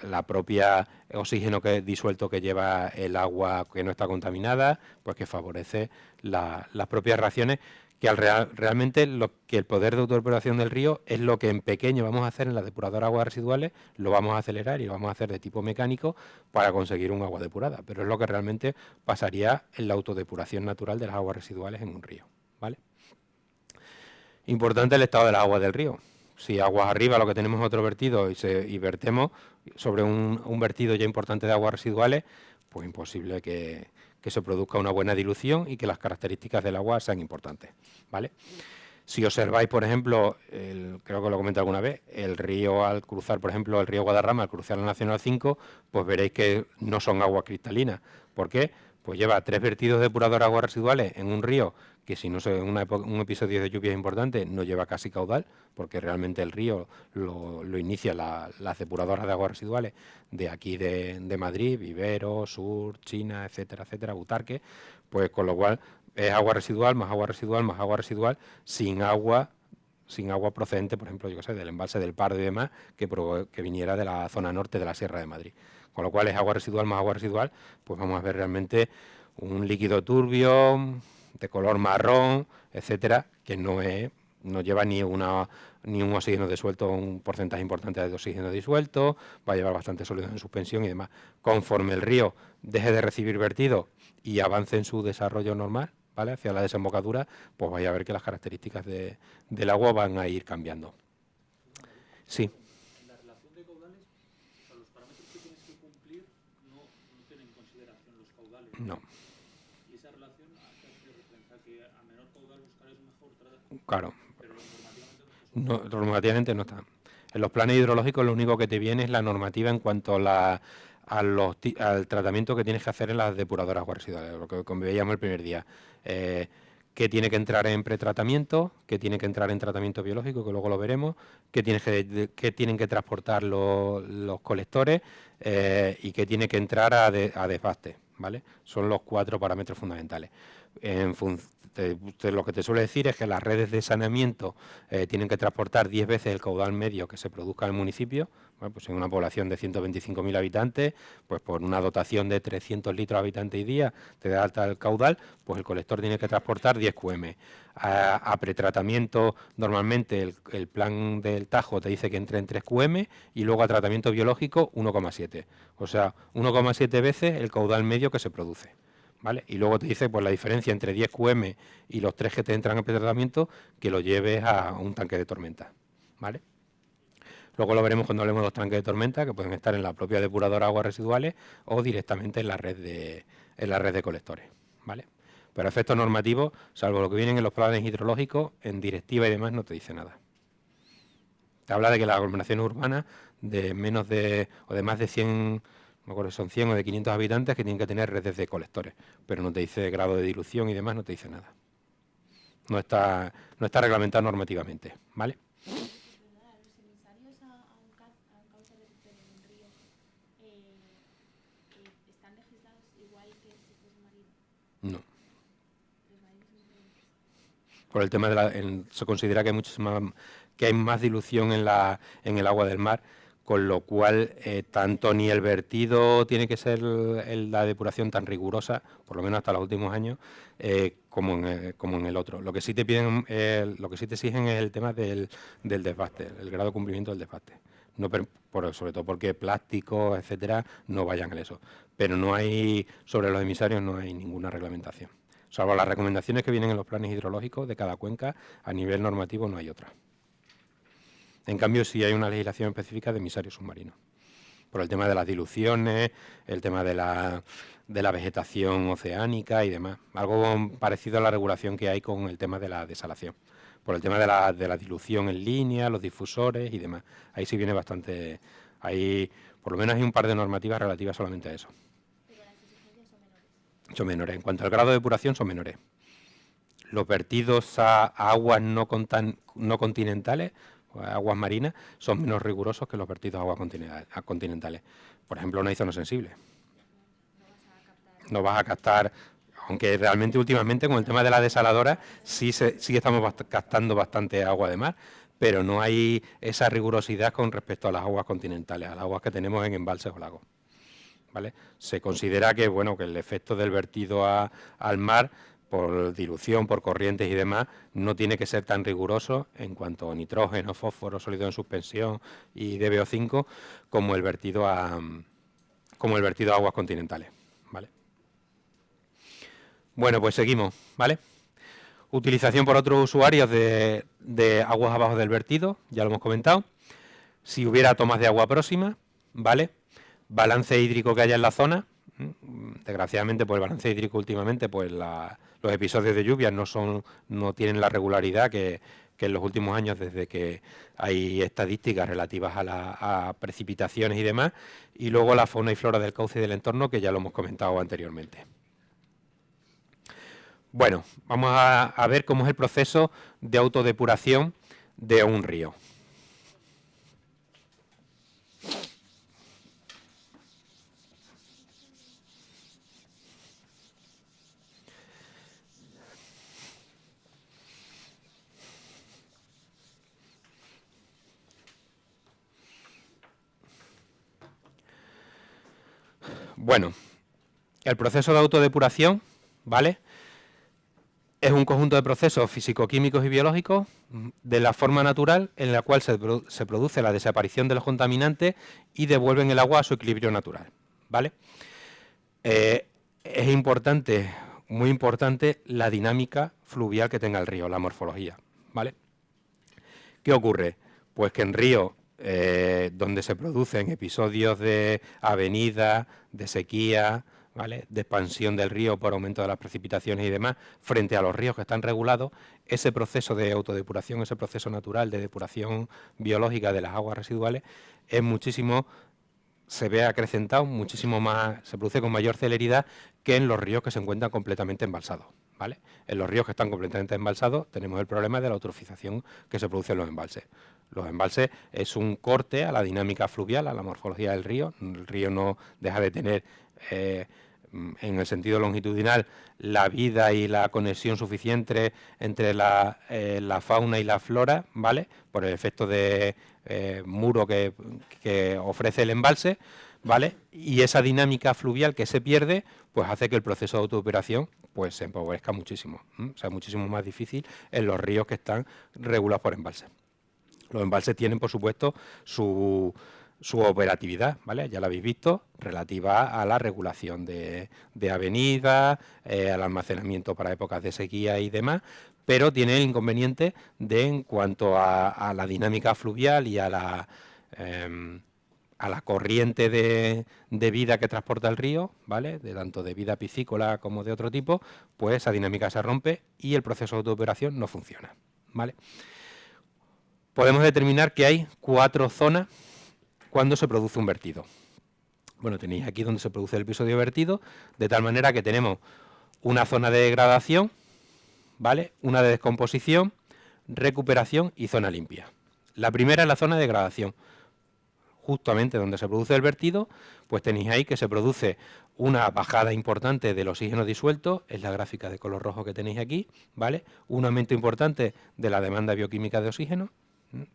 la propia oxígeno disuelto que lleva el agua que no está contaminada, pues que favorece las propias reacciones que realmente que el poder de autodepuración del río es lo que en pequeño vamos a hacer en la depuradora de aguas residuales, lo vamos a acelerar y lo vamos a hacer de tipo mecánico para conseguir un agua depurada, pero es lo que realmente pasaría en la autodepuración natural de las aguas residuales en un río, ¿vale? Importante el estado de las aguas del río. Si aguas arriba lo que tenemos es otro vertido y vertemos sobre un vertido ya importante de aguas residuales, pues imposible que se produzca una buena dilución y que las características del agua sean importantes, ¿vale? Si observáis, por ejemplo, creo que lo comenté alguna vez, el río al cruzar, por ejemplo, el río Guadarrama al cruzar la Nacional 5, pues veréis que no son aguas cristalinas. ¿Por qué? Pues lleva 3 vertidos depuradores de aguas residuales en un río que si no es un episodio de lluvia importante no lleva casi caudal, porque realmente el río lo inicia las depuradoras de aguas residuales de aquí de Madrid, Vivero, Sur, China, etcétera, etcétera, Butarque, pues con lo cual es agua residual, más agua residual, más agua residual, sin agua procedente, por ejemplo, yo qué sé, del embalse del Pardo y demás, que viniera de la zona norte de la Sierra de Madrid. Con lo cual es agua residual más agua residual, pues vamos a ver realmente un líquido turbio, de color marrón, etcétera, que no lleva ni un oxígeno disuelto, un porcentaje importante de oxígeno disuelto, va a llevar bastante sólidos en suspensión y demás. Conforme el río deje de recibir vertido y avance en su desarrollo normal, ¿vale?, hacia la desembocadura, pues vais a ver que las características del agua van a ir cambiando. Sí. En la relación de caudales, o sea, los parámetros que tienes que cumplir no tienen en consideración los caudales. No. Y esa relación hace referencia a que a menor caudal buscar es mejor tratar. Claro. Pero normativamente no. Normativamente no está. En los planes hidrológicos lo único que te viene es la normativa en cuanto al tratamiento que tienes que hacer en las depuradoras aguas residuales, lo que veíamos el primer día. Que tiene que entrar en pretratamiento, que tiene que entrar en tratamiento biológico, que luego lo veremos, que tienen que transportar los colectores y que tiene que entrar a desbaste, ¿vale? Son los 4 parámetros fundamentales. Lo que te suele decir es que las redes de saneamiento tienen que transportar 10 veces el caudal medio que se produzca en el municipio. Bueno, pues en una población de 125.000 habitantes, pues por una dotación de 300 litros habitante y día te da alta el caudal, pues el colector tiene que transportar 10 QM. A pretratamiento, normalmente el plan del Tajo te dice que entre en 3 QM y luego a tratamiento biológico 1,7. O sea, 1,7 veces el caudal medio que se produce, ¿vale? Y luego te dice pues la diferencia entre 10 QM y los 3 que te entran en pretratamiento, que lo lleves a un tanque de tormenta, ¿vale? Luego lo veremos cuando hablemos de los tanques de tormenta, que pueden estar en la propia depuradora de aguas residuales o directamente en la red de colectores, ¿vale? Pero efectos normativos, salvo lo que vienen en los planes hidrológicos, en directiva y demás no te dice nada. Te habla de que las aglomeraciones urbanas de menos de, o de más de 100, no me acuerdo si son 100 o de 500 habitantes, que tienen que tener redes de colectores, pero no te dice grado de dilución y demás, no te dice nada. No está reglamentado normativamente, ¿vale? Perdona, los emisarios a un cauce de un río están legislados igual que si fuese marino. No. Los marinos son diferentes. Por el tema de se considera que hay más dilución en el agua del mar, con lo cual tanto ni el vertido tiene que ser la depuración tan rigurosa, por lo menos hasta los últimos años, como en el otro. Lo que sí te piden, lo que sí te exigen es el tema del desbaste, el grado de cumplimiento del desbaste. No, sobre todo porque plásticos, etcétera, no vayan a eso. Pero no hay, sobre los emisarios no hay ninguna reglamentación. Salvo las recomendaciones que vienen en los planes hidrológicos de cada cuenca, a nivel normativo no hay otra. En cambio, sí hay una legislación específica de emisarios submarinos, por el tema de las diluciones, el tema de la vegetación oceánica y demás. Algo parecido a la regulación que hay con el tema de la desalación, por el tema de la dilución en línea, los difusores y demás. Ahí sí viene bastante, por lo menos hay un par de normativas relativas solamente a eso. Pero las exigencias son menores. Son menores. En cuanto al grado de depuración, son menores. Los vertidos a aguas no continentales, aguas marinas, son menos rigurosos que los vertidos a aguas continentales. Por ejemplo, una zona sensible. No vas a captar, aunque realmente últimamente con el tema de la desaladora sí estamos captando bastante agua de mar, pero no hay esa rigurosidad con respecto a las aguas continentales, a las aguas que tenemos en embalses o lagos. ¿Vale? Se considera que, que el efecto del vertido al mar, por dilución, por corrientes y demás, no tiene que ser tan riguroso en cuanto a nitrógeno, fósforo, sólido en suspensión y DBO5 como el vertido a aguas continentales, ¿vale? Bueno, pues seguimos, ¿vale? Utilización por otros usuarios de aguas abajo del vertido, ya lo hemos comentado. Si hubiera tomas de agua próxima, ¿vale? Balance hídrico que haya en la zona. Desgraciadamente, pues el balance hídrico últimamente, pues los episodios de lluvia no tienen la regularidad que en los últimos años, desde que hay estadísticas relativas a precipitaciones y demás, y luego la fauna y flora del cauce y del entorno, que ya lo hemos comentado anteriormente. Bueno, vamos a ver cómo es el proceso de autodepuración de un río. Bueno, el proceso de autodepuración, ¿vale?, es un conjunto de procesos físico-químicos y biológicos de la forma natural en la cual se produce la desaparición de los contaminantes y devuelven el agua a su equilibrio natural, ¿vale? Es importante, muy importante, la dinámica fluvial que tenga el río, la morfología, ¿vale? ¿Qué ocurre? Pues que en ríos donde se producen episodios de avenida, de sequía, ¿vale?, de expansión del río por aumento de las precipitaciones y demás, frente a los ríos que están regulados, ese proceso de autodepuración, ese proceso natural de depuración biológica de las aguas residuales, se ve acrecentado muchísimo más, se produce con mayor celeridad que en los ríos que se encuentran completamente embalsados, ¿vale? En los ríos que están completamente embalsados tenemos el problema de la eutrofización que se produce en los embalses. Los embalses es un corte a la dinámica fluvial, a la morfología del río. El río no deja de tener, en el sentido longitudinal, la vida y la conexión suficiente entre la fauna y la flora, ¿vale?, por el efecto de muro que ofrece el embalse, ¿vale? Y esa dinámica fluvial que se pierde, pues hace que el proceso de autodepuración pues se empobrezca muchísimo, o sea, muchísimo más difícil en los ríos que están regulados por embalses. Los embalses tienen, por supuesto, su operatividad, ¿vale?, ya la habéis visto, relativa a la regulación de avenidas, al almacenamiento para épocas de sequía y demás, pero tiene el inconveniente de, en cuanto a la dinámica fluvial y a la corriente de vida que transporta el río, ¿vale?, de tanto de vida piscícola como de otro tipo, pues esa dinámica se rompe y el proceso de autooperación no funciona, ¿vale? podemos determinar que hay 4 zonas cuando se produce un vertido. Bueno, tenéis aquí donde se produce el episodio vertido, de tal manera que tenemos una zona de degradación, ¿vale? Una de descomposición, recuperación y zona limpia. La primera es la zona de degradación. Justamente donde se produce el vertido, pues tenéis ahí que se produce una bajada importante del oxígeno disuelto, es la gráfica de color rojo que tenéis aquí, ¿vale? Un aumento importante de la demanda bioquímica de oxígeno,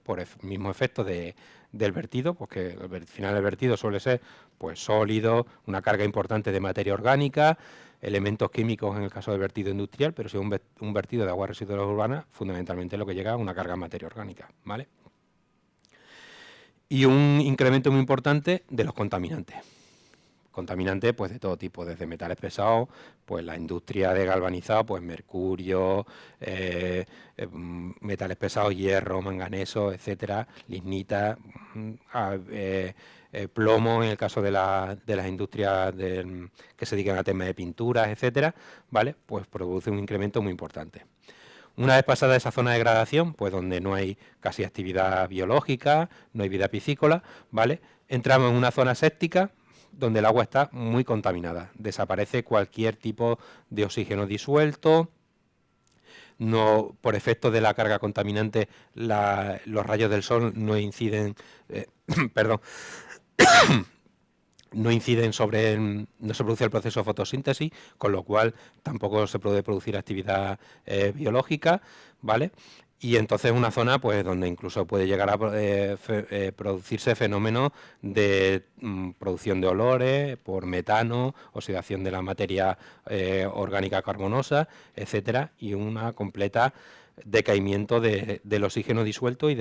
por el mismo efecto del vertido, porque al final el vertido suele ser pues sólido, una carga importante de materia orgánica, elementos químicos en el caso del vertido industrial, pero si es un vertido de aguas residuales urbanas, fundamentalmente lo que llega a una carga de materia orgánica, ¿vale? Y un incremento muy importante de los contaminantes. Contaminantes pues de todo tipo, desde metales pesados, pues la industria de galvanizado, pues mercurio, metales pesados, hierro, manganeso, etcétera, lignita, plomo en el caso de las industrias que se dedican a temas de pinturas, etcétera, ¿vale? Pues produce un incremento muy importante. Una vez pasada esa zona de degradación, pues donde no hay casi actividad biológica, no hay vida piscícola, ¿vale? Entramos en una zona séptica, donde el agua está muy contaminada. Desaparece cualquier tipo de oxígeno disuelto. No, por efecto de la carga contaminante, los rayos del sol no inciden, perdón, no inciden no se produce el proceso de fotosíntesis, con lo cual tampoco se puede producir actividad biológica, ¿vale? Y entonces una zona pues donde incluso puede llegar a producirse fenómenos de producción de olores por metano, oxidación de la materia orgánica carbonosa, etcétera, y una completa decaimiento del oxígeno disuelto y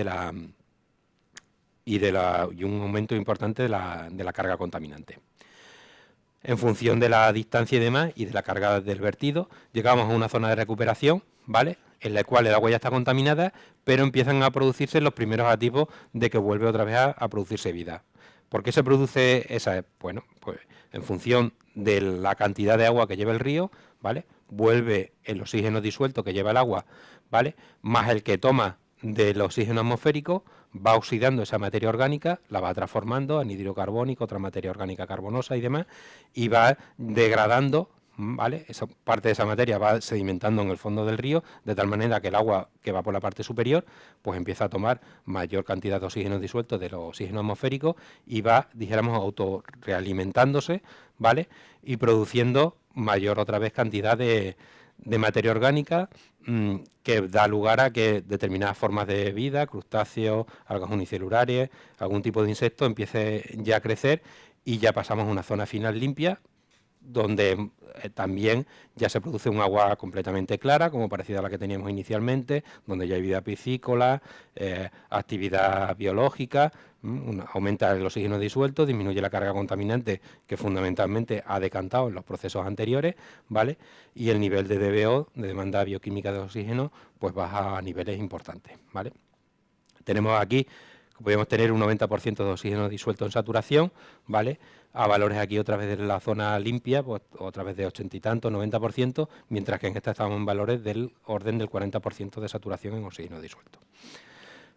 un aumento importante de la carga contaminante. En función de la distancia y demás y de la carga del vertido, llegamos a una zona de recuperación, ¿vale?, en la cual el agua ya está contaminada, pero empiezan a producirse los primeros atisbos de que vuelve otra vez a producirse vida. ¿Por qué se produce esa? Bueno, pues en función de la cantidad de agua que lleva el río, ¿vale?, vuelve el oxígeno disuelto que lleva el agua, ¿vale?, más el que toma del oxígeno atmosférico, va oxidando esa materia orgánica, la va transformando a anhidrocarbónico, otra materia orgánica carbonosa y demás, y va degradando, ¿vale? Esa parte de esa materia va sedimentando en el fondo del río, de tal manera que el agua que va por la parte superior, pues empieza a tomar mayor cantidad de oxígeno disuelto de los oxígenos atmosféricos y va, dijéramos, autorrealimentándose, ¿vale?, y produciendo mayor otra vez cantidad de materia orgánica que da lugar a que determinadas formas de vida, crustáceos, algas unicelulares, algún tipo de insecto empiece ya a crecer y ya pasamos a una zona final limpia donde también ya se produce un agua completamente clara, como parecida a la que teníamos inicialmente, donde ya hay vida piscícola, actividad biológica, aumenta el oxígeno disuelto, disminuye la carga contaminante que fundamentalmente ha decantado en los procesos anteriores, ¿vale? Y el nivel de DBO, de demanda bioquímica de oxígeno, pues baja a niveles importantes, ¿vale? Tenemos aquí, podemos tener un 90% de oxígeno disuelto en saturación, ¿vale?, a valores aquí otra vez de la zona limpia, pues otra vez de 80 y tanto, 90%, mientras que en esta estamos en valores del orden del 40% de saturación en oxígeno disuelto.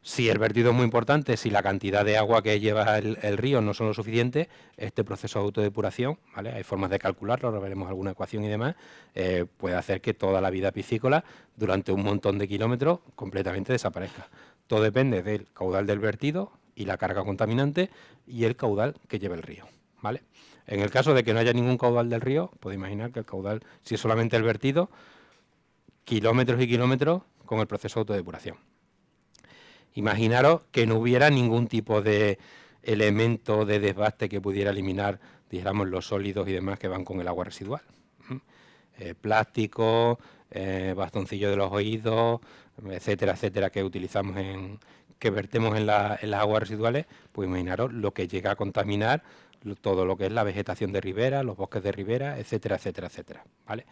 Si el vertido es muy importante, si la cantidad de agua que lleva el río no son lo suficiente, este proceso de autodepuración, ¿vale?, hay formas de calcularlo, ahora veremos alguna ecuación y demás, puede hacer que toda la vida piscícola durante un montón de kilómetros completamente desaparezca. Todo depende del caudal del vertido y la carga contaminante y el caudal que lleva el río, ¿vale? En el caso de que no haya ningún caudal del río, podéis imaginar que el caudal, si es solamente el vertido, kilómetros y kilómetros con el proceso de autodepuración. Imaginaros que no hubiera ningún tipo de elemento de desbaste que pudiera eliminar, dijéramos, los sólidos y demás que van con el agua residual. Plástico, bastoncillo de los oídos, etcétera, etcétera, que utilizamos que vertemos en las aguas residuales, pues imaginaros lo que llega a contaminar todo lo que es la vegetación de ribera, los bosques de ribera, etcétera, etcétera, etcétera, ¿vale?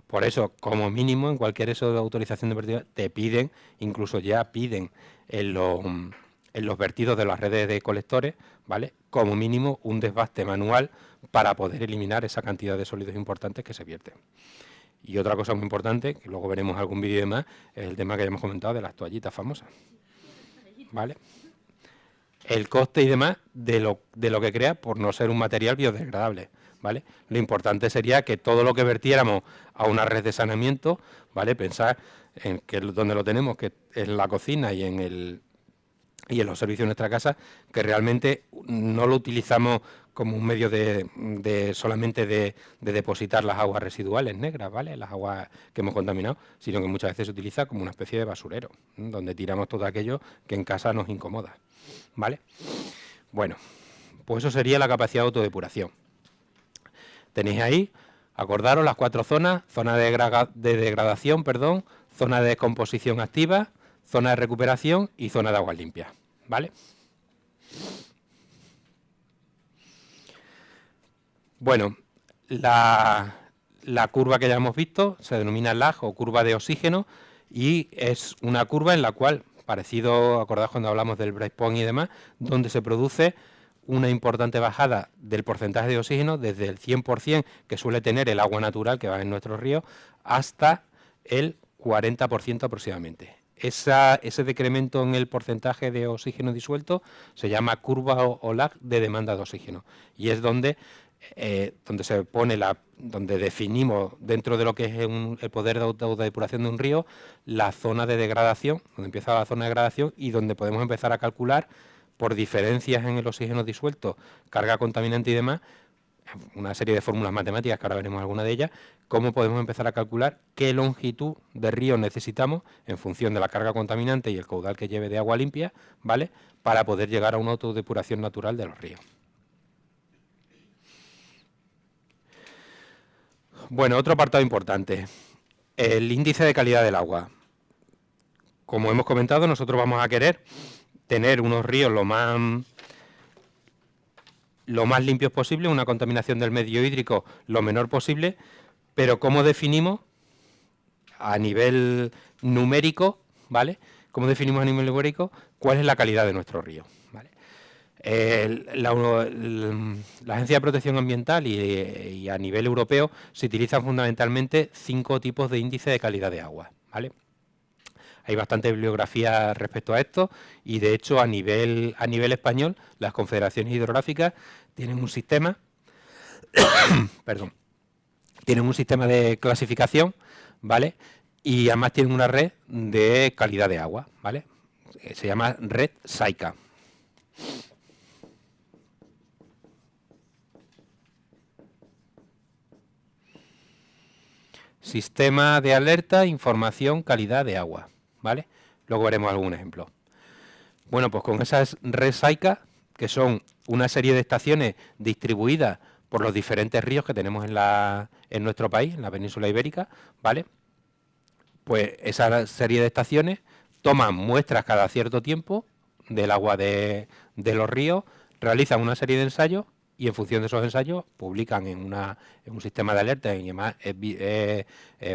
Por eso, como mínimo, en cualquier eso de autorización de vertido, te piden, incluso ya piden en los vertidos de las redes de colectores, ¿vale?, como mínimo un desbaste manual para poder eliminar esa cantidad de sólidos importantes que se vierten. Y otra cosa muy importante, que luego veremos algún vídeo y demás, es el tema que ya hemos comentado de las toallitas famosas. ¿vale? El coste y demás de lo que crea por no ser un material biodegradable, ¿vale? Lo importante sería que todo lo que vertiéramos a una red de saneamiento, ¿vale? Pensar en que donde lo tenemos, que es la cocina y en los servicios de nuestra casa, que realmente no lo utilizamos como un medio solamente de depositar las aguas residuales negras, ¿vale? Las aguas que hemos contaminado, sino que muchas veces se utiliza como una especie de basurero, donde tiramos todo aquello que en casa nos incomoda, ¿vale? Bueno, pues eso sería la capacidad de autodepuración. Tenéis ahí, acordaros las 4 zonas: zona de degradación, zona de descomposición activa, zona de recuperación y zona de aguas limpias, ¿vale? Bueno, la curva que ya hemos visto se denomina lag o curva de oxígeno y es una curva en la cual, parecido, acordaos cuando hablamos del breakpoint y demás, donde se produce una importante bajada del porcentaje de oxígeno desde el 100% que suele tener el agua natural que va en nuestros ríos hasta el 40% aproximadamente. Ese decremento en el porcentaje de oxígeno disuelto se llama curva o lag de demanda de oxígeno y es donde se pone donde definimos dentro de lo que es el poder de autodepuración de un río la zona de degradación, donde empieza la zona de degradación y donde podemos empezar a calcular por diferencias en el oxígeno disuelto, carga contaminante y demás, una serie de fórmulas matemáticas que ahora veremos alguna de ellas, cómo podemos empezar a calcular qué longitud de río necesitamos en función de la carga contaminante y el caudal que lleve de agua limpia, ¿vale?, para poder llegar a una autodepuración natural de los ríos. Bueno, otro apartado importante, el índice de calidad del agua. Como hemos comentado, nosotros vamos a querer tener unos ríos lo más limpios posible, una contaminación del medio hídrico lo menor posible, pero ¿cómo definimos a nivel numérico, ¿vale? ¿Cómo definimos a nivel numérico cuál es la calidad de nuestro río? ¿Vale? La Agencia de Protección Ambiental y a nivel europeo se utilizan fundamentalmente 5 tipos de índice de calidad de agua, ¿vale? Hay bastante bibliografía respecto a esto y de hecho a nivel español las confederaciones hidrográficas tienen un sistema tienen un sistema de clasificación, ¿vale? Y además tienen una red de calidad de agua, ¿vale? Se llama red SAICA. Sistema de alerta, información, calidad de agua, ¿vale? Luego veremos algún ejemplo. Bueno, pues con esas red SAICA, que son una serie de estaciones distribuidas por los diferentes ríos que tenemos en nuestro país, en la península ibérica, ¿vale? Pues esa serie de estaciones toman muestras cada cierto tiempo del agua de los ríos, realizan una serie de ensayos y en función de esos ensayos publican en un sistema de alerta y además es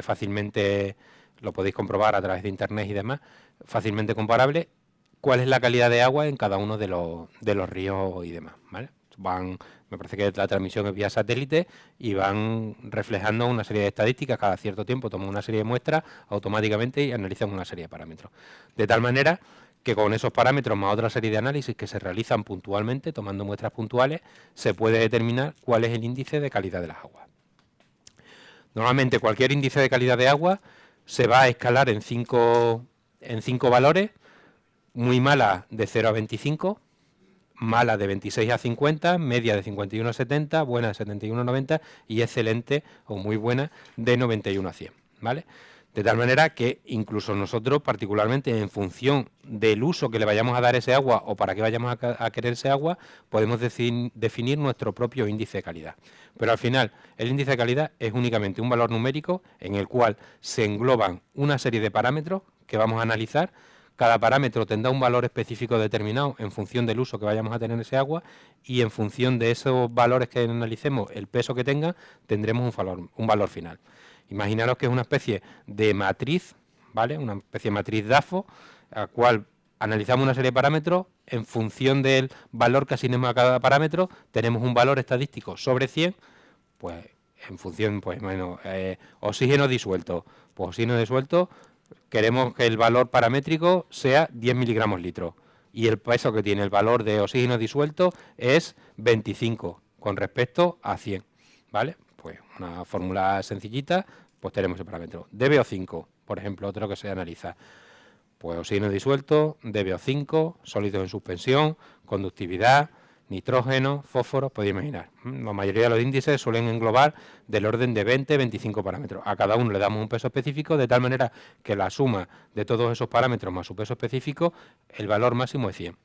fácilmente, lo podéis comprobar a través de internet y demás, fácilmente comparable, cuál es la calidad de agua en cada uno de los ríos y demás, ¿vale? Me parece que la transmisión es vía satélite y van reflejando una serie de estadísticas cada cierto tiempo, toman una serie de muestras automáticamente y analizan una serie de parámetros. De tal manera que con esos parámetros más otra serie de análisis que se realizan puntualmente, tomando muestras puntuales, se puede determinar cuál es el índice de calidad de las aguas. Normalmente cualquier índice de calidad de agua se va a escalar en 5 valores: muy mala de 0 a 25, mala de 26 a 50, media de 51 a 70, buena de 71 a 90 y excelente o muy buena de 91 a 100, ¿vale? De tal manera que incluso nosotros, particularmente en función del uso que le vayamos a dar a ese agua o para qué vayamos a querer ese agua, podemos definir nuestro propio índice de calidad. Pero al final, el índice de calidad es únicamente un valor numérico en el cual se engloban una serie de parámetros que vamos a analizar. Cada parámetro tendrá un valor específico determinado en función del uso que vayamos a tener en ese agua y en función de esos valores que analicemos, el peso que tenga, tendremos un valor final. Imaginaros que es una especie de matriz, ¿vale? Una especie de matriz DAFO, a la cual analizamos una serie de parámetros, en función del valor que asignemos a cada parámetro, tenemos un valor estadístico sobre 100, pues en función, pues bueno, oxígeno disuelto. Pues oxígeno disuelto, queremos que el valor paramétrico sea 10 miligramos litro. y el peso que tiene el valor de oxígeno disuelto es 25 con respecto a 100, ¿vale? Pues una fórmula sencillita, pues tenemos el parámetro. DBO5, por ejemplo, otro que se analiza. Pues oxígeno disuelto, DBO5, sólidos en suspensión, conductividad, nitrógeno, fósforo, podéis imaginar. La mayoría de los índices suelen englobar del orden de 20-25 parámetros. A cada uno le damos un peso específico, de tal manera que la suma de todos esos parámetros más su peso específico, el valor máximo es 100.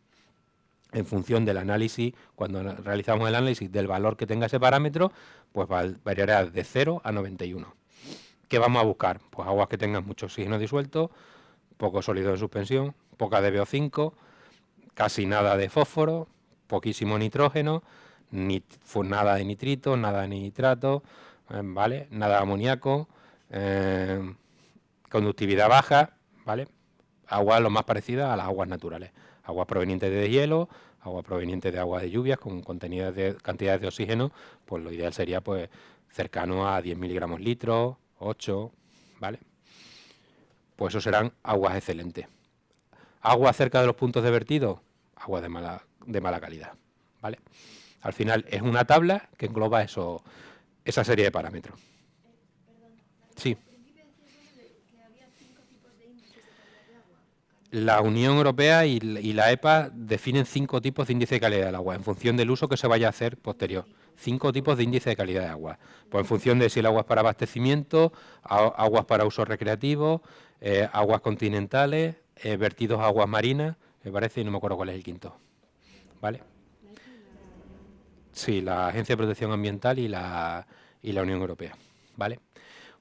En función del análisis, cuando realizamos el análisis del valor que tenga ese parámetro, pues variará de 0 a 91. ¿Qué vamos a buscar? Pues aguas que tengan mucho oxígeno disuelto, poco sólido en suspensión, poca DBO5, casi nada de fósforo, poquísimo nitrógeno, nada de nitrito, nada de nitrato, ¿vale? Nada de amoníaco, conductividad baja, ¿vale? Aguas lo más parecidas a las aguas naturales. Aguas provenientes de hielo, aguas provenientes de aguas de lluvias con cantidades de oxígeno, pues lo ideal sería pues cercano a 10 miligramos litro, 8, ¿vale? Pues eso serán aguas excelentes. Aguas cerca de los puntos de vertido, aguas de mala calidad, ¿vale? Al final es una tabla que engloba esa serie de parámetros. Sí. La Unión Europea y la EPA definen 5 tipos de índice de calidad del agua en función del uso que se vaya a hacer posterior. 5 tipos de índice de calidad de agua. Pues en función de si el agua es para abastecimiento, aguas para uso recreativo, aguas continentales, vertidos a aguas marinas, me parece, y no me acuerdo cuál es el quinto. ¿Vale? Sí, la Agencia de Protección Ambiental y la Unión Europea. ¿Vale?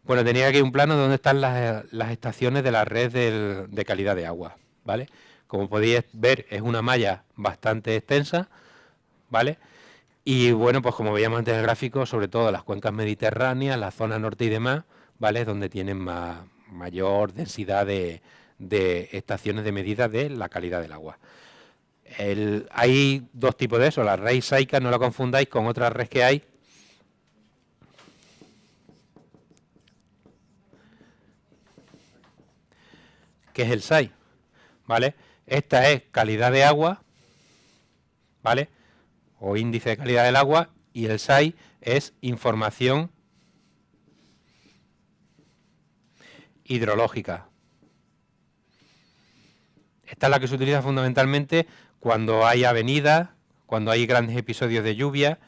Bueno, tenía aquí un plano donde están las estaciones de la red de calidad de agua, ¿vale? Como podéis ver, es una malla bastante extensa, ¿vale? Y bueno, pues como veíamos antes en el gráfico, sobre todo las cuencas mediterráneas, la zona norte y demás, ¿vale? Es donde tienen mayor densidad de estaciones de medida de la calidad del agua. Hay 2 tipos de eso, la red SAICA, no la confundáis con otra red que hay, que es el SAI, ¿vale? Esta es calidad de agua, ¿vale? O índice de calidad del agua, y el SAI es información hidrológica. Esta es la que se utiliza fundamentalmente cuando hay avenidas, cuando hay grandes episodios de lluvia,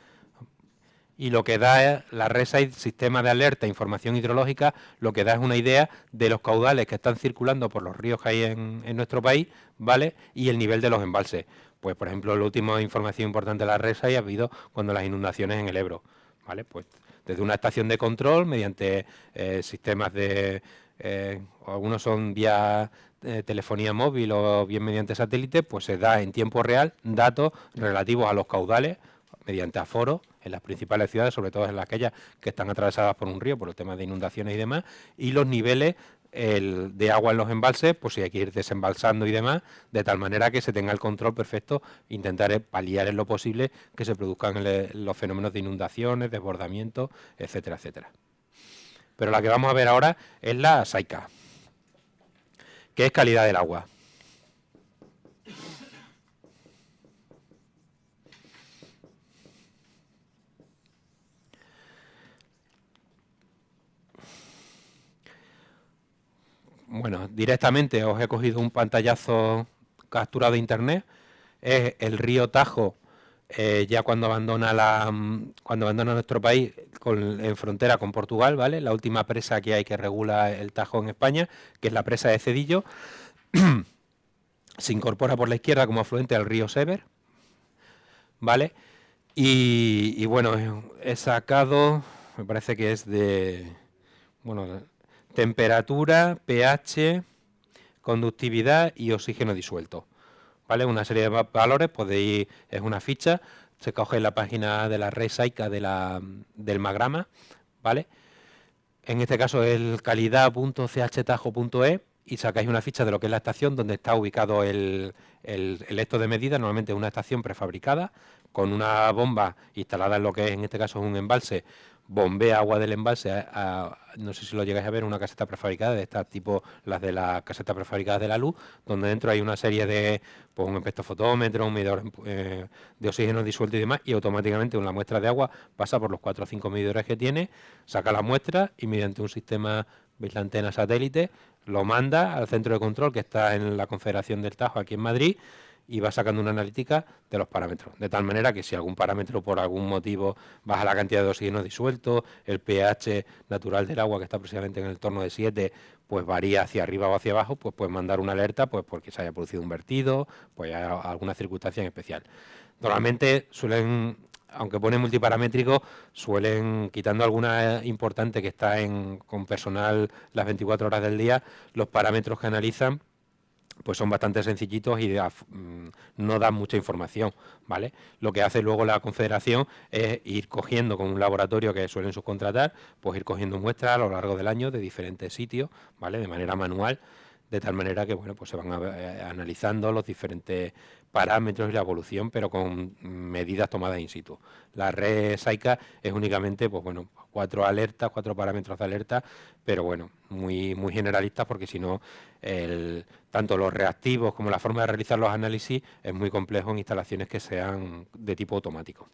y lo que da es la RESAID, sistema de alerta e información hidrológica, lo que da es una idea de los caudales que están circulando por los ríos que hay en nuestro país, ¿vale? Y el nivel de los embalses. Pues, por ejemplo, la última información importante de la RESAID ha habido cuando las inundaciones en el Ebro, ¿vale? Pues desde una estación de control, mediante sistemas de... algunos son vía telefonía móvil o bien mediante satélite, pues se da en tiempo real datos relativos a los caudales mediante aforos en las principales ciudades, sobre todo en aquellas que están atravesadas por un río, por el tema de inundaciones y demás, y los niveles de agua en los embalses, pues si hay que ir desembalsando y demás, de tal manera que se tenga el control perfecto, intentar paliar en lo posible que se produzcan los fenómenos de inundaciones, desbordamientos, etcétera, etcétera. Pero la que vamos a ver ahora es la SAICA, que es calidad del agua. Bueno, directamente os he cogido un pantallazo capturado de internet. Es el río Tajo, ya cuando abandona nuestro país en frontera con Portugal, ¿vale? La última presa que hay que regula el Tajo en España, que es la presa de Cedillo. Se incorpora por la izquierda como afluente al río Sever, ¿vale? Y bueno, he sacado, me parece que es de... bueno, temperatura, pH, conductividad y oxígeno disuelto, ¿vale? Una serie de valores, podéis, es una ficha, se coge en la página de la red SAICA del Magrama, ¿vale? En este caso es el calidad.chtajo.es y sacáis una ficha de lo que es la estación donde está ubicado el esto de medida, normalmente una estación prefabricada, con una bomba instalada en lo que es, en este caso es un embalse, bombea agua del embalse no sé si lo llegáis a ver, una caseta prefabricada de estas tipo las de las casetas prefabricadas de la luz, donde dentro hay una serie de, pues un espectrofotómetro, un medidor de oxígeno disuelto y demás, y automáticamente una muestra de agua pasa por los 4 o 5 medidores que tiene, saca la muestra y mediante un sistema de antena satélite lo manda al centro de control que está en la Confederación del Tajo aquí en Madrid, y va sacando una analítica de los parámetros, de tal manera que si algún parámetro por algún motivo baja la cantidad de oxígeno disuelto, el pH natural del agua, que está precisamente en el entorno de 7, pues varía hacia arriba o hacia abajo, pues puedes mandar una alerta pues porque se haya producido un vertido, pues haya alguna circunstancia en especial. Normalmente suelen, aunque pone multiparamétrico, suelen, quitando alguna importante que está con personal las 24 horas del día, los parámetros que analizan pues son bastante sencillitos y no dan mucha información, ¿vale? Lo que hace luego la Confederación es ir cogiendo con un laboratorio que suelen subcontratar, pues ir cogiendo muestras a lo largo del año de diferentes sitios, ¿vale? De manera manual, de tal manera que, bueno, pues se van analizando los diferentes parámetros y la evolución, pero con medidas tomadas in situ. La red SAICA es únicamente, pues bueno, 4 alertas, 4 parámetros de alerta, pero bueno, muy generalistas, porque si no, tanto los reactivos como la forma de realizar los análisis es muy complejo en instalaciones que sean de tipo automático.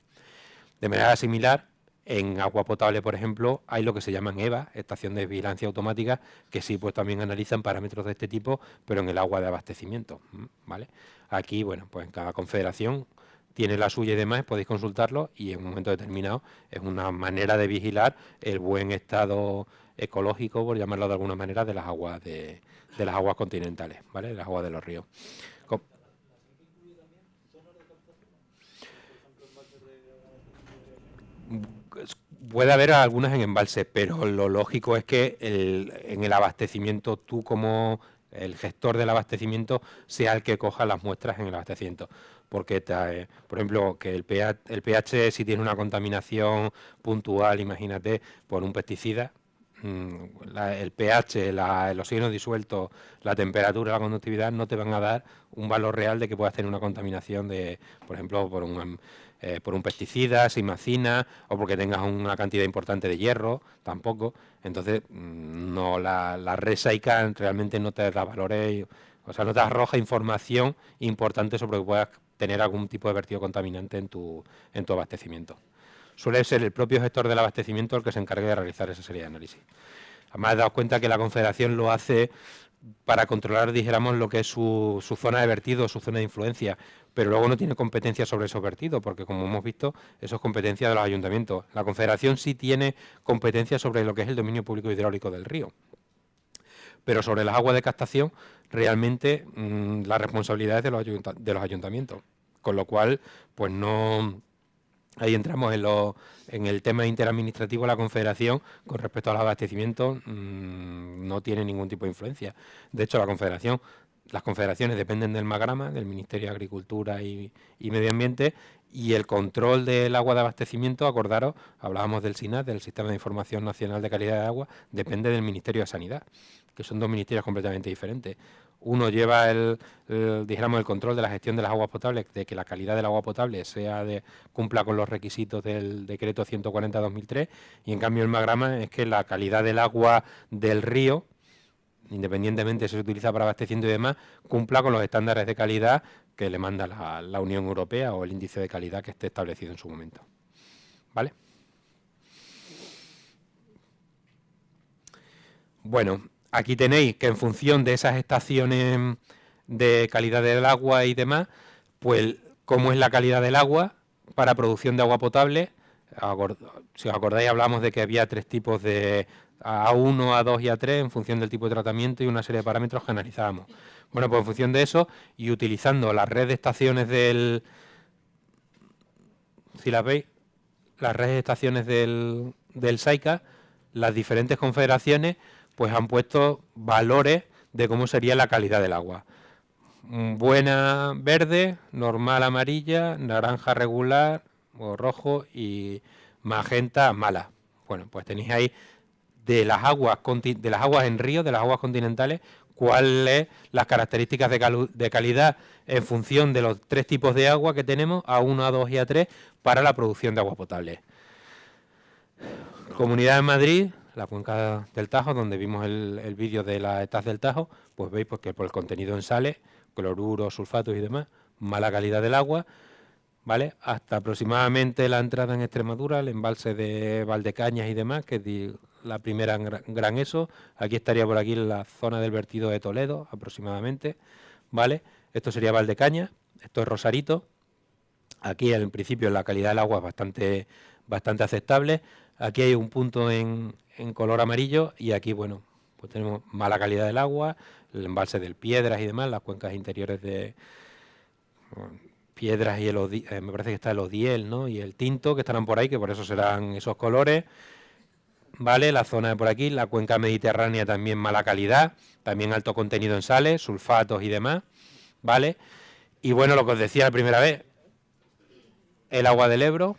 De manera similar, en agua potable, por ejemplo, hay lo que se llaman EVA, Estación de Vigilancia Automática, que sí, pues también analizan parámetros de este tipo, pero en el agua de abastecimiento, ¿vale? Aquí, bueno, pues en cada confederación tiene la suya y demás, podéis consultarlo, y en un momento determinado es una manera de vigilar el buen estado ecológico, por llamarlo de alguna manera, de las aguas de las aguas continentales, ¿vale? De las aguas de los ríos. Puede haber algunas en embalse, pero lo lógico es que en el abastecimiento, tú como el gestor del abastecimiento sea el que coja las muestras en el abastecimiento. Porque, por ejemplo, que el pH, si tiene una contaminación puntual, imagínate, por un pesticida, el pH, el oxígeno disuelto, la temperatura, la conductividad no te van a dar un valor real de que puedas tener una contaminación por ejemplo, por un pesticida, simacina, o porque tengas una cantidad importante de hierro, tampoco. Entonces, no, la red SAICA realmente no te da valores, o sea, no te arroja información importante sobre que puedas tener algún tipo de vertido contaminante en tu abastecimiento. Suele ser el propio gestor del abastecimiento el que se encargue de realizar esa serie de análisis. Además, daos cuenta que la Confederación lo hace para controlar, dijéramos, lo que es su zona de vertido, su zona de influencia, pero luego no tiene competencia sobre esos vertidos, porque como hemos visto, eso es competencia de los ayuntamientos. La Confederación sí tiene competencia sobre lo que es el dominio público hidráulico del río, pero sobre las aguas de captación, realmente la responsabilidad es de los ayuntamientos, con lo cual, pues no... Ahí entramos en el tema interadministrativo de la Confederación con respecto al abastecimiento, no tiene ningún tipo de influencia. De hecho, las confederaciones dependen del MAGRAMA, del Ministerio de Agricultura y Medio Ambiente, y el control del agua de abastecimiento, acordaros, hablábamos del SINAT, del Sistema de Información Nacional de Calidad de Agua, depende del Ministerio de Sanidad, que son dos ministerios completamente diferentes. Uno lleva dijéramos, el control de la gestión de las aguas potables, de que la calidad del agua potable cumpla con los requisitos del decreto 140/2003, y en cambio el MAGRAMA es que la calidad del agua del río, independientemente si se utiliza para abastecimiento y demás, cumpla con los estándares de calidad que le manda la Unión Europea o el índice de calidad que esté establecido en su momento. ¿Vale? Bueno, aquí tenéis que en función de esas estaciones de calidad del agua y demás, pues cómo es la calidad del agua para producción de agua potable. Si os acordáis, hablamos de que había 3 tipos de A1, A2 y A3 en función del tipo de tratamiento y una serie de parámetros que analizábamos. Bueno, pues en función de eso y utilizando la red de estaciones si las veis, las redes de estaciones del SAICA, las diferentes confederaciones pues han puesto valores de cómo sería la calidad del agua. Buena verde, normal amarilla, naranja regular o rojo y magenta mala. Bueno, pues tenéis ahí de las aguas en río, de las aguas continentales, cuáles las características de calidad en función de los 3 tipos de agua que tenemos, A1, A2 y A3, para la producción de agua potable. Comunidad de Madrid, la cuenca del Tajo, donde vimos el vídeo de la ETAZ del Tajo, pues veis pues, que por el contenido en sales, cloruro, sulfatos y demás, mala calidad del agua, ¿vale? Hasta aproximadamente la entrada en Extremadura, el embalse de Valdecañas y demás, que es la primera gran ESO. Aquí estaría por aquí la zona del vertido de Toledo, aproximadamente, ¿vale? Esto sería Valdecañas, esto es Rosarito. Aquí en principio la calidad del agua es bastante aceptable. Aquí hay un punto en color amarillo y aquí, bueno, pues tenemos mala calidad del agua, el embalse del Piedras y demás, las cuencas interiores de Piedras y me parece que está el Odiel, ¿no? Y el Tinto, que estarán por ahí, que por eso serán esos colores. Vale, la zona de por aquí, la cuenca mediterránea también mala calidad, también alto contenido en sales, sulfatos y demás, ¿vale? Y bueno, lo que os decía la primera vez, el agua del Ebro,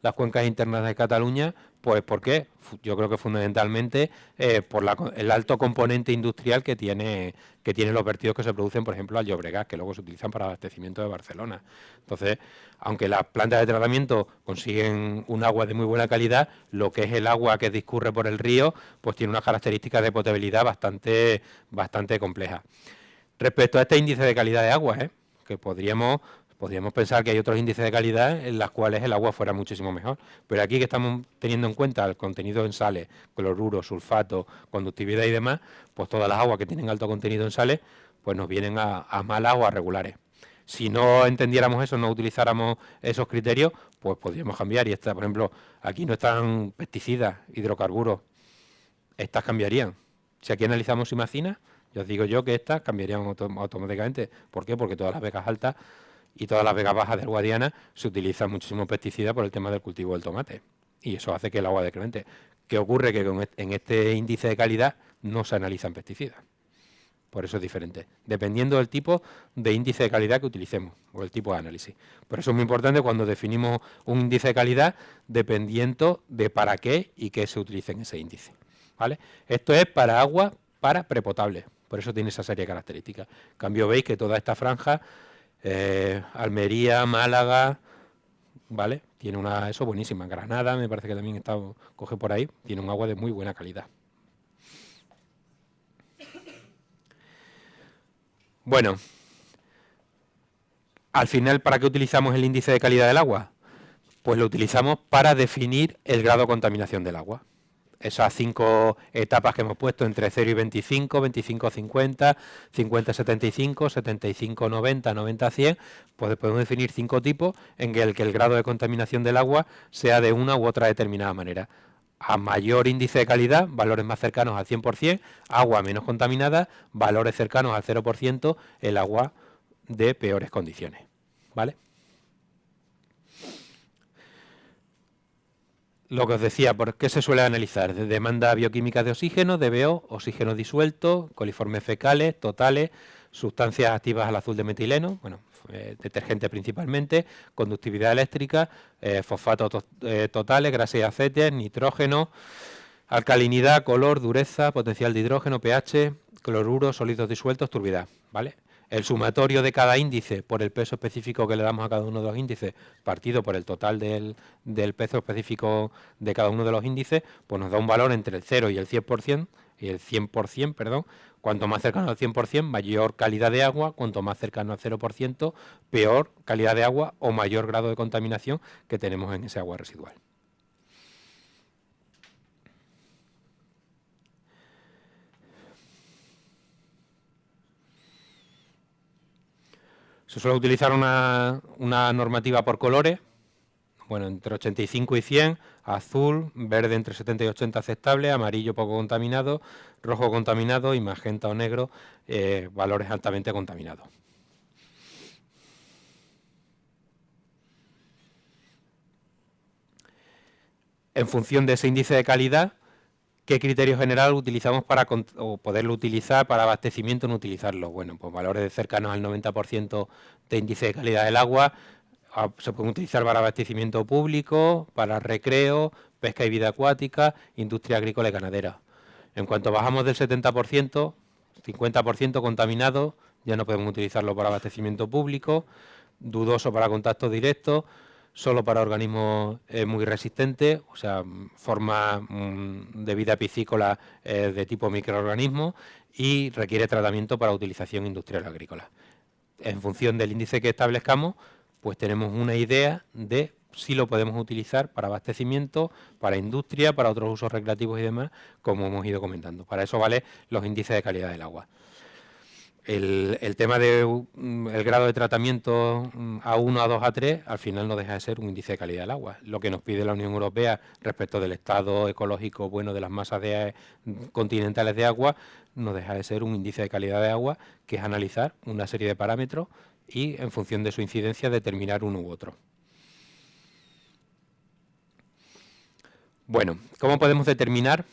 las cuencas internas de Cataluña, pues ¿por qué? Yo creo que fundamentalmente por el alto componente industrial que tiene los vertidos que se producen, por ejemplo, al Llobregat, que luego se utilizan para abastecimiento de Barcelona. Entonces, aunque las plantas de tratamiento consiguen un agua de muy buena calidad, lo que es el agua que discurre por el río, pues tiene unas características de potabilidad bastante complejas. Respecto a este índice de calidad de agua, que podríamos pensar que hay otros índices de calidad en los cuales el agua fuera muchísimo mejor. Pero aquí que estamos teniendo en cuenta el contenido en sales, cloruro, sulfato, conductividad y demás, pues todas las aguas que tienen alto contenido en sales, pues nos vienen a malas o a regulares. Si no entendiéramos eso, no utilizáramos esos criterios, pues podríamos cambiar. Y esta, por ejemplo, aquí no están pesticidas, hidrocarburos. Estas cambiarían. Si aquí analizamos Imacina, ya os digo yo que estas cambiarían automáticamente. ¿Por qué? Porque todas las vegas altas y todas las vegas bajas del Guadiana se utilizan muchísimo pesticida por el tema del cultivo del tomate. Y eso hace que el agua decremente. ¿Qué ocurre? Que en este índice de calidad no se analizan pesticidas. Por eso es diferente. Dependiendo del tipo de índice de calidad que utilicemos o el tipo de análisis. Por eso es muy importante cuando definimos un índice de calidad dependiendo de para qué y qué se utilice en ese índice. ¿Vale? Esto es para agua para prepotable. Por eso tiene esa serie de características. En cambio veis que toda esta franja... Almería, Málaga, ¿vale? Tiene eso buenísima. Granada, me parece que también coge por ahí, tiene un agua de muy buena calidad. Bueno, al final, ¿para qué utilizamos el índice de calidad del agua? Pues lo utilizamos para definir el grado de contaminación del agua. Esas 5 etapas que hemos puesto entre 0 y 25, 25 50, 50 75, 75 90, 90 100, pues podemos definir 5 tipos en el que el grado de contaminación del agua sea de una u otra determinada manera. A mayor índice de calidad, valores más cercanos al 100%, agua menos contaminada, valores cercanos al 0%, el agua de peores condiciones. ¿Vale? Lo que os decía, ¿por qué se suele analizar? De demanda bioquímica de oxígeno, DBO, oxígeno disuelto, coliformes fecales, totales, sustancias activas al azul de metileno, bueno, detergente principalmente, conductividad eléctrica, fosfatos totales, grasas y aceites, nitrógeno, alcalinidad, color, dureza, potencial de hidrógeno, pH, cloruro, sólidos disueltos, turbidez, ¿vale? El sumatorio de cada índice por el peso específico que le damos a cada uno de los índices, partido por el total del peso específico de cada uno de los índices, pues nos da un valor entre el 0 y el 100%, y el 100%, perdón. Cuanto más cercano al 100%, mayor calidad de agua; cuanto más cercano al 0%, peor calidad de agua o mayor grado de contaminación que tenemos en ese agua residual. Se suele utilizar una normativa por colores, bueno, entre 85 y 100, azul, verde entre 70 y 80 aceptable, amarillo poco contaminado, rojo contaminado y magenta o negro, valores altamente contaminados. En función de ese índice de calidad, ¿qué criterio general utilizamos para poderlo utilizar para abastecimiento o no utilizarlo? Bueno, pues valores cercanos al 90% de índice de calidad del agua se pueden utilizar para abastecimiento público, para recreo, pesca y vida acuática, industria agrícola y ganadera. En cuanto bajamos del 70%, 50% contaminado, ya no podemos utilizarlo para abastecimiento público, dudoso para contacto directo, solo para organismos muy resistentes, o sea, forma de vida piscícola de tipo microorganismo, y requiere tratamiento para utilización industrial agrícola. En función del índice que establezcamos, pues tenemos una idea de si lo podemos utilizar para abastecimiento, para industria, para otros usos recreativos y demás, como hemos ido comentando. Para eso valen los índices de calidad del agua. El tema del grado de tratamiento A1, A2, A3, al final no deja de ser un índice de calidad del agua. Lo que nos pide la Unión Europea respecto del estado ecológico bueno de las masas continentales de agua, no deja de ser un índice de calidad de agua, que es analizar una serie de parámetros y, en función de su incidencia, determinar uno u otro. Bueno, ¿cómo podemos determinar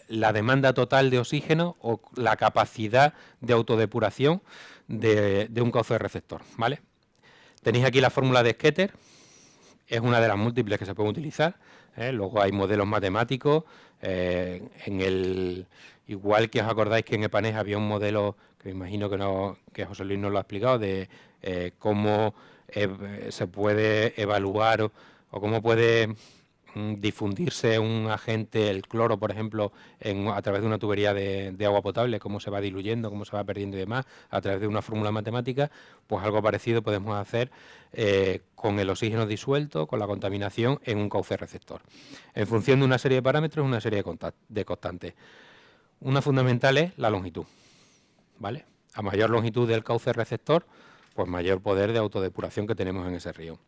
la demanda total de oxígeno o la capacidad de autodepuración de un cauce receptor? ¿Vale? Tenéis aquí la fórmula de Skeeter, es una de las múltiples que se pueden utilizar. Luego hay modelos matemáticos. Igual que os acordáis que en EPANES había un modelo, que me imagino que José Luis nos lo ha explicado, de cómo se puede evaluar o cómo puede difundirse un agente, el cloro, por ejemplo, a través de una tubería de agua potable, cómo se va diluyendo, cómo se va perdiendo y demás, a través de una fórmula matemática. Pues algo parecido podemos hacer con el oxígeno disuelto, con la contaminación en un cauce receptor. En función de una serie de parámetros, una serie de constantes. Una fundamental es la longitud, ¿vale? A mayor longitud del cauce receptor, pues mayor poder de autodepuración que tenemos en ese río.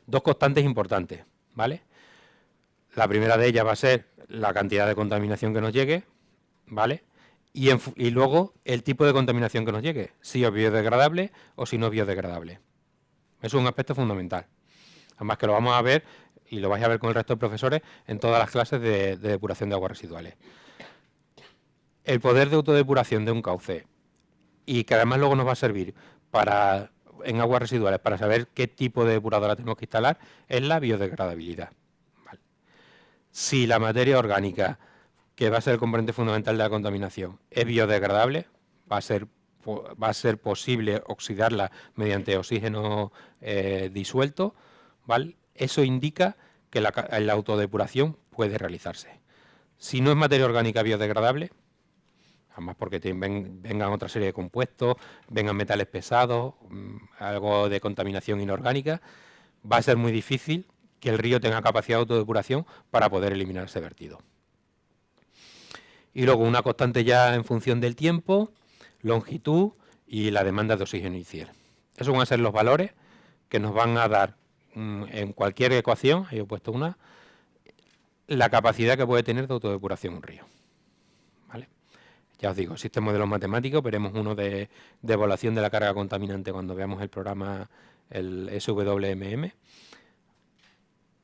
Dos constantes importantes, ¿vale? La primera de ellas va a ser la cantidad de contaminación que nos llegue, ¿vale? Y luego el tipo de contaminación que nos llegue, si es biodegradable o si no es biodegradable. Eso es un aspecto fundamental. Además que lo vamos a ver, y lo vais a ver con el resto de profesores, en todas las clases de depuración de aguas residuales. El poder de autodepuración de un cauce, y que además luego nos va a servir en aguas residuales para saber qué tipo de depuradora tenemos que instalar, es la biodegradabilidad. ¿Vale? Si la materia orgánica, que va a ser el componente fundamental de la contaminación, es biodegradable, va a ser posible oxidarla mediante oxígeno disuelto, ¿vale? Eso indica que la autodepuración puede realizarse. Si no es materia orgánica biodegradable, además porque vengan otra serie de compuestos, vengan metales pesados, algo de contaminación inorgánica, va a ser muy difícil que el río tenga capacidad de autodepuración para poder eliminar ese vertido. Y luego una constante ya en función del tiempo, longitud y la demanda de oxígeno inicial. Esos van a ser los valores que nos van a dar en cualquier ecuación, ahí he puesto una, la capacidad que puede tener de autodepuración un río. ¿Vale? Ya os digo, existen modelos matemáticos, veremos uno de evaluación de la carga contaminante cuando veamos el programa, el SWMM.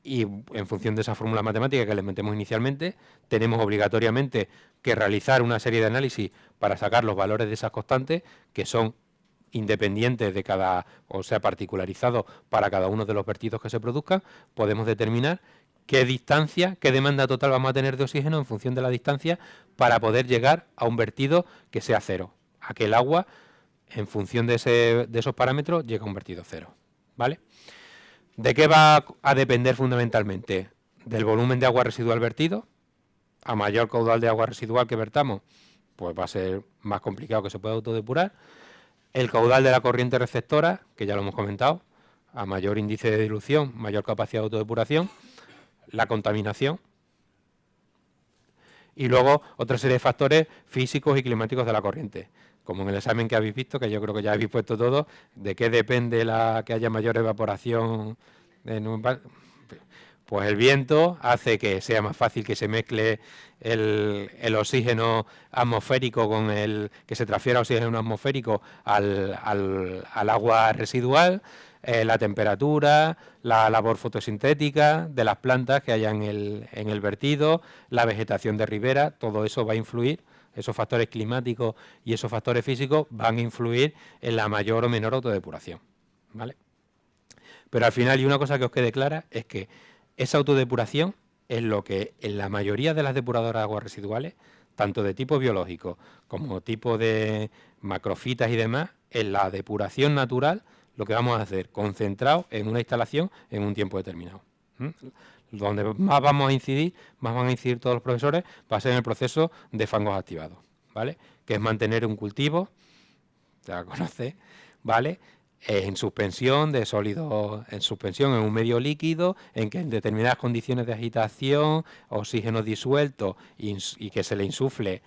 Y en función de esa fórmula matemática que le metemos inicialmente, tenemos obligatoriamente que realizar una serie de análisis para sacar los valores de esas constantes, que son independientes de o sea, particularizados para cada uno de los vertidos que se produzcan. Podemos determinar qué distancia, qué demanda total vamos a tener de oxígeno en función de la distancia para poder llegar a un vertido que sea cero, a que el agua, en función de esos parámetros, llegue a un vertido cero, ¿vale? ¿De qué va a depender fundamentalmente? Del volumen de agua residual vertido. A mayor caudal de agua residual que vertamos, pues va a ser más complicado que se pueda autodepurar. El caudal de la corriente receptora, que ya lo hemos comentado, a mayor índice de dilución, mayor capacidad de autodepuración. La contaminación. Y luego otra serie de factores físicos y climáticos de la corriente. Como en el examen que habéis visto, que yo creo que ya habéis puesto todo, de qué depende que haya mayor evaporación. Pues el viento hace que sea más fácil que se mezcle el oxígeno atmosférico que se transfiera oxígeno atmosférico al agua residual, la temperatura, la labor fotosintética de las plantas que haya en el vertido, la vegetación de ribera, todo eso va a influir. Esos factores climáticos y esos factores físicos van a influir en la mayor o menor autodepuración, ¿vale? Pero al final, y una cosa que os quede clara, es que esa autodepuración es lo que en la mayoría de las depuradoras de aguas residuales, tanto de tipo biológico como tipo de macrofitas y demás, en la depuración natural, lo que vamos a hacer, concentrado en una instalación en un tiempo determinado. Donde más vamos a incidir, más van a incidir todos los profesores, va a ser en el proceso de fangos activados, ¿vale? Que es mantener un cultivo, ya conoce, ¿vale? En suspensión de sólidos, en suspensión en un medio líquido, en que en determinadas condiciones de agitación, oxígeno disuelto y que se le insufle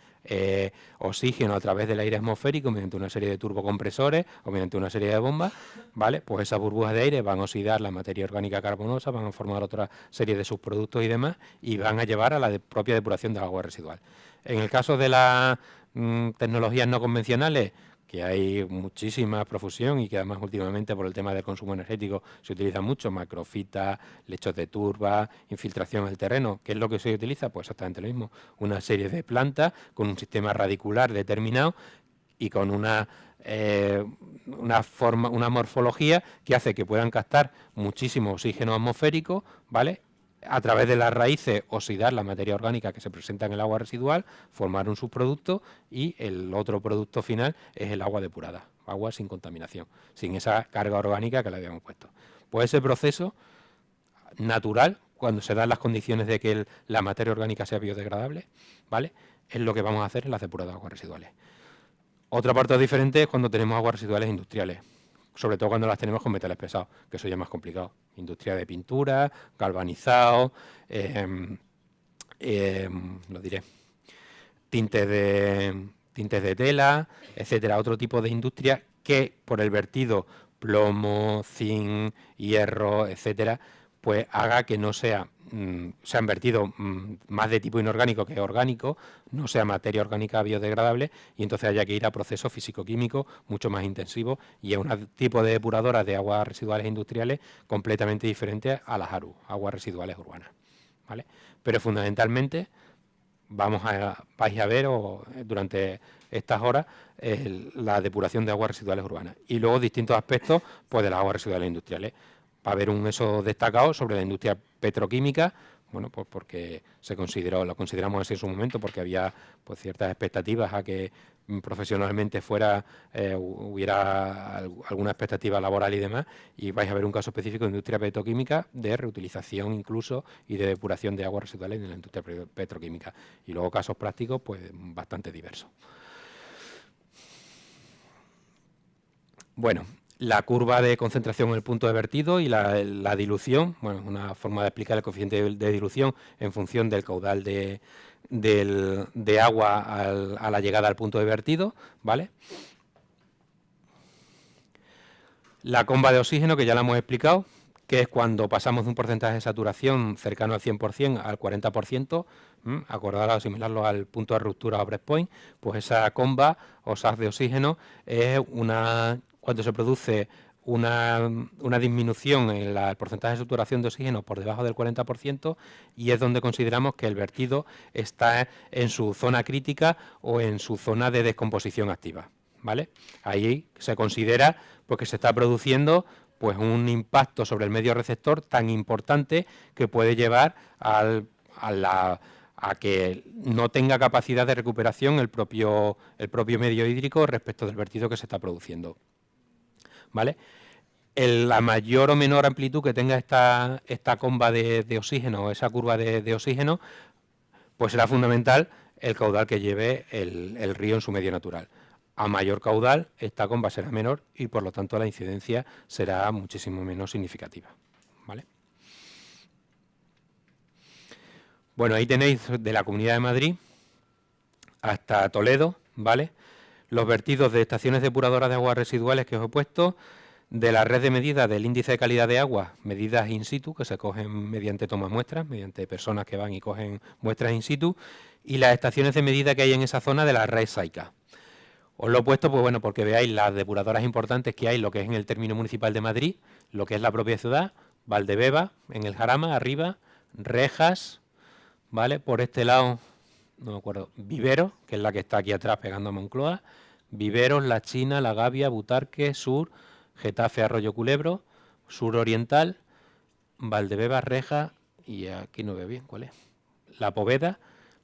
oxígeno a través del aire atmosférico mediante una serie de turbocompresores o mediante una serie de bombas, ¿vale? Pues esas burbujas de aire van a oxidar la materia orgánica carbonosa, van a formar otra serie de subproductos y demás, y van a llevar a la propia depuración del agua residual. En el caso de las tecnologías no convencionales, que hay muchísima profusión y que además últimamente por el tema del consumo energético se utiliza mucho, macrofitas, lechos de turba, infiltración en el terreno. ¿Qué es lo que se utiliza? Pues exactamente lo mismo, una serie de plantas con un sistema radicular determinado y con una morfología que hace que puedan captar muchísimo oxígeno atmosférico, ¿vale? A través de las raíces oxidar la materia orgánica que se presenta en el agua residual, formar un subproducto y el otro producto final es el agua depurada, agua sin contaminación, sin esa carga orgánica que le habíamos puesto. Pues ese proceso natural, cuando se dan las condiciones de que la materia orgánica sea biodegradable, ¿vale? Es lo que vamos a hacer en las depuradas de aguas residuales. Otra parte diferente es cuando tenemos aguas residuales industriales, sobre todo cuando las tenemos con metales pesados, que eso ya es más complicado. Industria de pintura, galvanizado, lo diré, tintes de tela, etcétera. Otro tipo de industria que por el vertido plomo, zinc, hierro, etcétera, pues haga que no sea, se han vertido más de tipo inorgánico que orgánico, no sea materia orgánica biodegradable y entonces haya que ir a procesos físico-químicos mucho más intensivos y a un tipo de depuradora de aguas residuales industriales completamente diferente a las ARU, aguas residuales urbanas, ¿vale? Pero fundamentalmente vais a ver durante estas horas la depuración de aguas residuales urbanas y luego distintos aspectos pues, de las aguas residuales industriales. Va a haber un eso destacado sobre la industria petroquímica, bueno, pues porque lo consideramos así en su momento, porque había pues ciertas expectativas a que profesionalmente hubiera alguna expectativa laboral y demás, y vais a ver un caso específico de industria petroquímica, de reutilización incluso y de depuración de aguas residuales en la industria petroquímica. Y luego casos prácticos, pues bastante diversos. Bueno, la curva de concentración en el punto de vertido y la dilución, bueno, una forma de explicar el coeficiente de dilución en función del caudal de agua a la llegada al punto de vertido, ¿vale? La comba de oxígeno, que ya la hemos explicado, que es cuando pasamos de un porcentaje de saturación cercano al 100% al 40%, acordarlo, asimilarlo al punto de ruptura o breakpoint, pues esa comba o sag de oxígeno es cuando se produce una disminución en el porcentaje de saturación de oxígeno por debajo del 40% y es donde consideramos que el vertido está en su zona crítica o en su zona de descomposición activa, ¿vale? Ahí se considera porque se está produciendo pues un impacto sobre el medio receptor tan importante que puede llevar a que no tenga capacidad de recuperación el propio medio hídrico respecto del vertido que se está produciendo, ¿vale? La mayor o menor amplitud que tenga esta comba de oxígeno, esa curva de oxígeno, pues será fundamental el caudal que lleve el río en su medio natural. A mayor caudal, esta comba será menor y por lo tanto la incidencia será muchísimo menos significativa, ¿vale? Bueno, ahí tenéis de la Comunidad de Madrid hasta Toledo, ¿vale? Los vertidos de estaciones depuradoras de aguas residuales que os he puesto, de la red de medidas del índice de calidad de agua, medidas in situ, que se cogen mediante tomas muestras, mediante personas que van y cogen muestras in situ, y las estaciones de medida que hay en esa zona de la red SAICA. Os lo he puesto pues bueno, porque veáis las depuradoras importantes que hay, lo que es en el término municipal de Madrid, lo que es la propia ciudad, Valdebeba, en el Jarama, arriba, Rejas, ¿vale? Por este lado, no me acuerdo, Viveros, que es la que está aquí atrás pegando a Moncloa, Viveros, La China, La Gavia, Butarque, Sur, Getafe, Arroyo Culebro, Sur Oriental, Valdebeba, Rejas, y aquí no veo bien cuál es, La Poveda,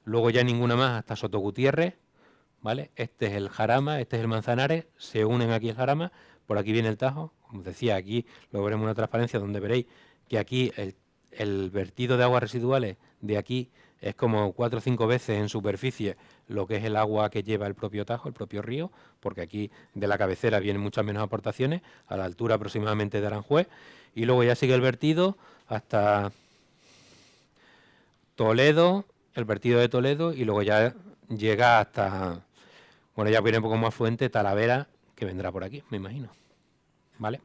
luego ya ninguna más hasta Soto Gutiérrez, ¿vale? Este es el Jarama, este es el Manzanares, se unen aquí el Jarama, por aquí viene el Tajo, como os decía, aquí lo veremos en una transparencia donde veréis que aquí el vertido de aguas residuales de aquí es como 4 o 5 veces en superficie lo que es el agua que lleva el propio Tajo, el propio río, porque aquí de la cabecera vienen muchas menos aportaciones, a la altura aproximadamente de Aranjuez, y luego ya sigue el vertido hasta Toledo, el vertido de Toledo, y luego ya llega hasta, bueno, ya viene un poco más afluente Talavera, que vendrá por aquí, me imagino. ¿Vale?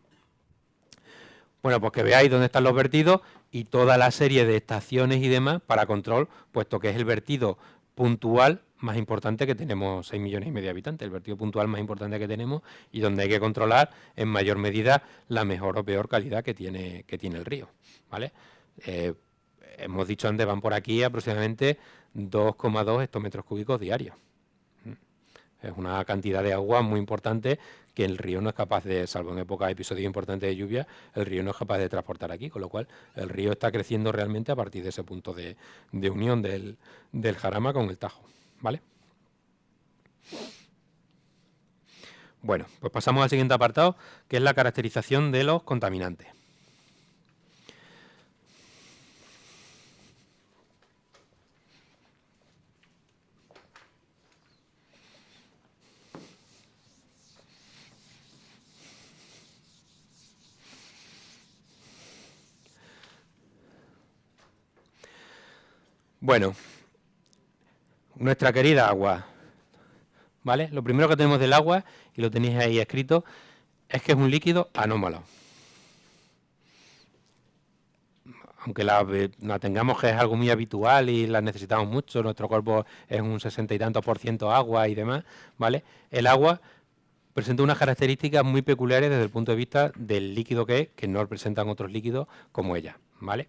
Bueno, pues que veáis dónde están los vertidos y toda la serie de estaciones y demás para control, puesto que es el vertido puntual más importante que tenemos, 6,5 millones de habitantes, el vertido puntual más importante que tenemos y donde hay que controlar en mayor medida la mejor o peor calidad que tiene el río. ¿Vale? Hemos dicho antes, van por aquí aproximadamente 2,2 hectómetros cúbicos diarios. Es una cantidad de agua muy importante que el río no es capaz de, salvo en épocas, episodios importantes de lluvia, el río no es capaz de transportar aquí, con lo cual el río está creciendo realmente a partir de ese punto de unión del Jarama con el Tajo, ¿vale? Bueno, pues pasamos al siguiente apartado, que es la caracterización de los contaminantes. Bueno, nuestra querida agua, ¿vale? Lo primero que tenemos del agua, y lo tenéis ahí escrito, es que es un líquido anómalo. Aunque la tengamos que es algo muy habitual y la necesitamos mucho, nuestro cuerpo es un 60 y tantos % agua y demás, ¿vale? El agua presenta unas características muy peculiares desde el punto de vista del líquido que es, que no presentan otros líquidos como ella, ¿vale?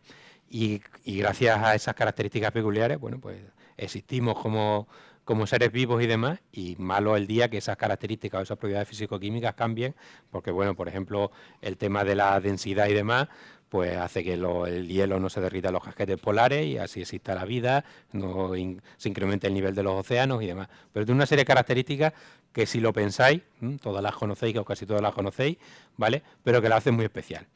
Y gracias a esas características peculiares, bueno, pues existimos como seres vivos y demás, y malo el día que esas características o esas propiedades físico-químicas cambien, porque, bueno, por ejemplo, el tema de la densidad y demás, pues hace que el hielo no se derrita en los casquetes polares y así exista la vida, no se incremente el nivel de los océanos y demás. Pero tiene una serie de características que si lo pensáis, todas las conocéis o casi todas las conocéis, ¿vale? Pero que la hacen muy especial.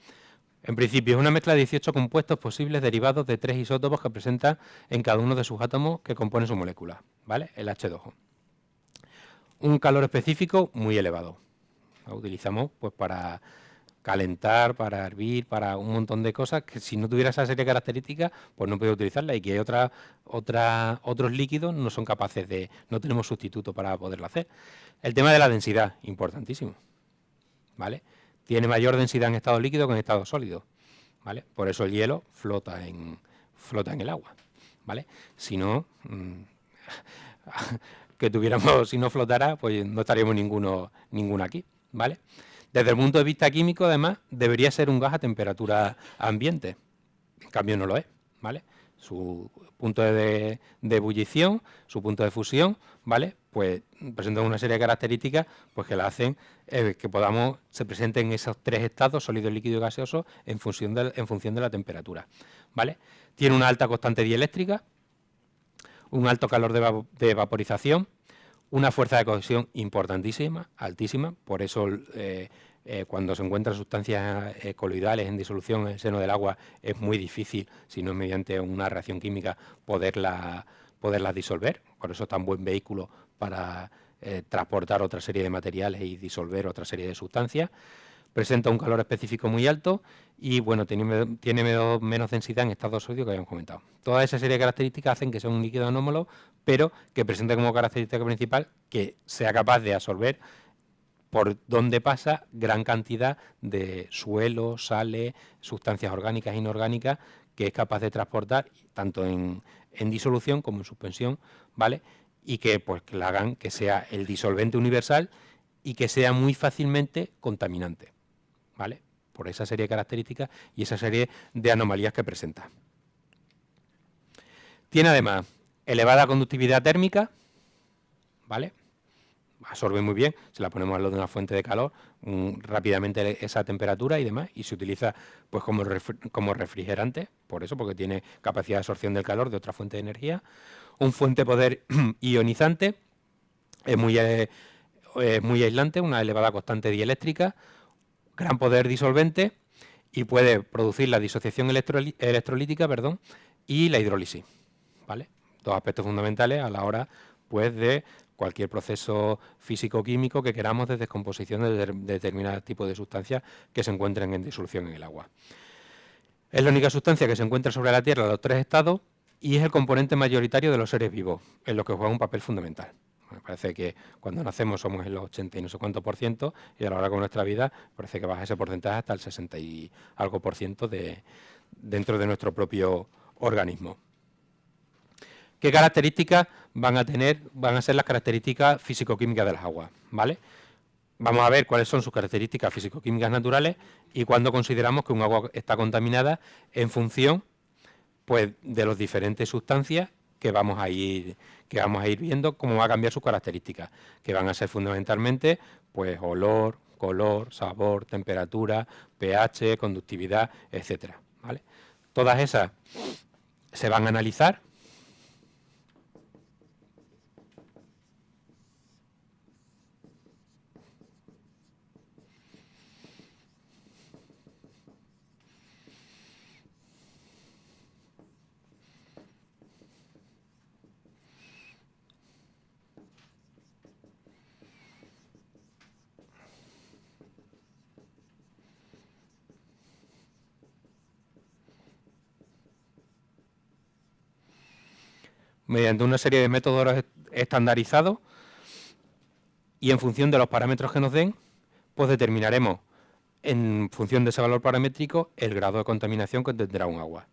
En principio es una mezcla de 18 compuestos posibles derivados de 3 isótopos que presentan en cada uno de sus átomos que componen su molécula, ¿vale? El H2O. Un calor específico muy elevado. Lo utilizamos pues para calentar, para hervir, para un montón de cosas que si no tuviera esa serie de características, pues no podía utilizarla, y que hay otros líquidos no son capaces de, no tenemos sustituto para poderlo hacer. El tema de la densidad, importantísimo, ¿vale? Tiene mayor densidad en estado líquido que en estado sólido, ¿vale? Por eso el hielo flota en el agua, ¿vale? Si no, si no flotara, pues no estaríamos ninguno aquí, ¿vale? Desde el punto de vista químico, además, debería ser un gas a temperatura ambiente. En cambio, no lo es, ¿vale? Su punto de ebullición, su punto de fusión, ¿vale? Pues presentan una serie de características pues que la hacen que se presenten esos 3 estados, sólido, líquido y gaseoso, en función de la temperatura, ¿vale? Tiene una alta constante dieléctrica, un alto calor de vaporización, una fuerza de cohesión importantísima, altísima, por eso cuando se encuentran sustancias coloidales en disolución en el seno del agua es muy difícil, si no es mediante una reacción química, poderlas disolver, por eso es tan buen vehículo para transportar otra serie de materiales y disolver otra serie de sustancias. Presenta un calor específico muy alto y, bueno, tiene menos densidad en estado sólido que habíamos comentado. Toda esa serie de características hacen que sea un líquido anómalo, pero que presente como característica principal que sea capaz de absorber por donde pasa gran cantidad de suelo, sales, sustancias orgánicas e inorgánicas, que es capaz de transportar tanto en disolución como en suspensión, ¿vale? Y que pues la hagan que sea el disolvente universal y que sea muy fácilmente contaminante, ¿vale? Por esa serie de características y esa serie de anomalías que presenta. Tiene además elevada conductividad térmica, ¿vale? Absorbe muy bien, se la ponemos al lado de una fuente de calor, rápidamente esa temperatura y demás, y se utiliza pues como refrigerante, por eso, porque tiene capacidad de absorción del calor de otra fuente de energía. Un fuente de poder ionizante, es muy aislante, una elevada constante dieléctrica, gran poder disolvente y puede producir la disociación electrolítica, y la hidrólisis, ¿vale? Dos aspectos fundamentales a la hora, pues, de cualquier proceso físico-químico que queramos de descomposición de determinados tipos de sustancias que se encuentren en disolución en el agua. Es la única sustancia que se encuentra sobre la Tierra en los 3 estados y es el componente mayoritario de los seres vivos, en lo que juega un papel fundamental. Me parece que cuando nacemos somos el 80 y no sé cuánto por ciento, y a la hora con nuestra vida parece que baja ese porcentaje hasta el 60 y algo por ciento dentro de nuestro propio organismo. ¿Qué características van a tener? Van a ser las características físico-químicas de las aguas, ¿vale? Vamos a ver cuáles son sus características físico-químicas naturales y cuándo consideramos que un agua está contaminada en función, pues, de las diferentes sustancias que vamos a ir viendo cómo va a cambiar sus características, que van a ser fundamentalmente, pues, olor, color, sabor, temperatura, pH, conductividad, etcétera, ¿vale? Todas esas se van a analizar. Mediante una serie de métodos estandarizados y en función de los parámetros que nos den, pues determinaremos, en función de ese valor paramétrico, el grado de contaminación que tendrá un agua,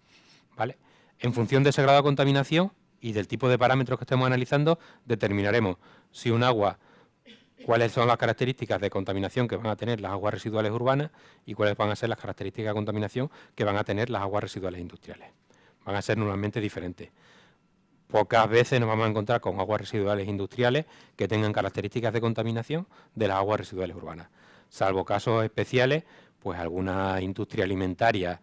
¿vale? En función de ese grado de contaminación y del tipo de parámetros que estemos analizando, determinaremos si un agua, cuáles son las características de contaminación que van a tener las aguas residuales urbanas y cuáles van a ser las características de contaminación que van a tener las aguas residuales industriales. Van a ser normalmente diferentes. Pocas veces nos vamos a encontrar con aguas residuales industriales que tengan características de contaminación de las aguas residuales urbanas. Salvo casos especiales, pues alguna industria alimentaria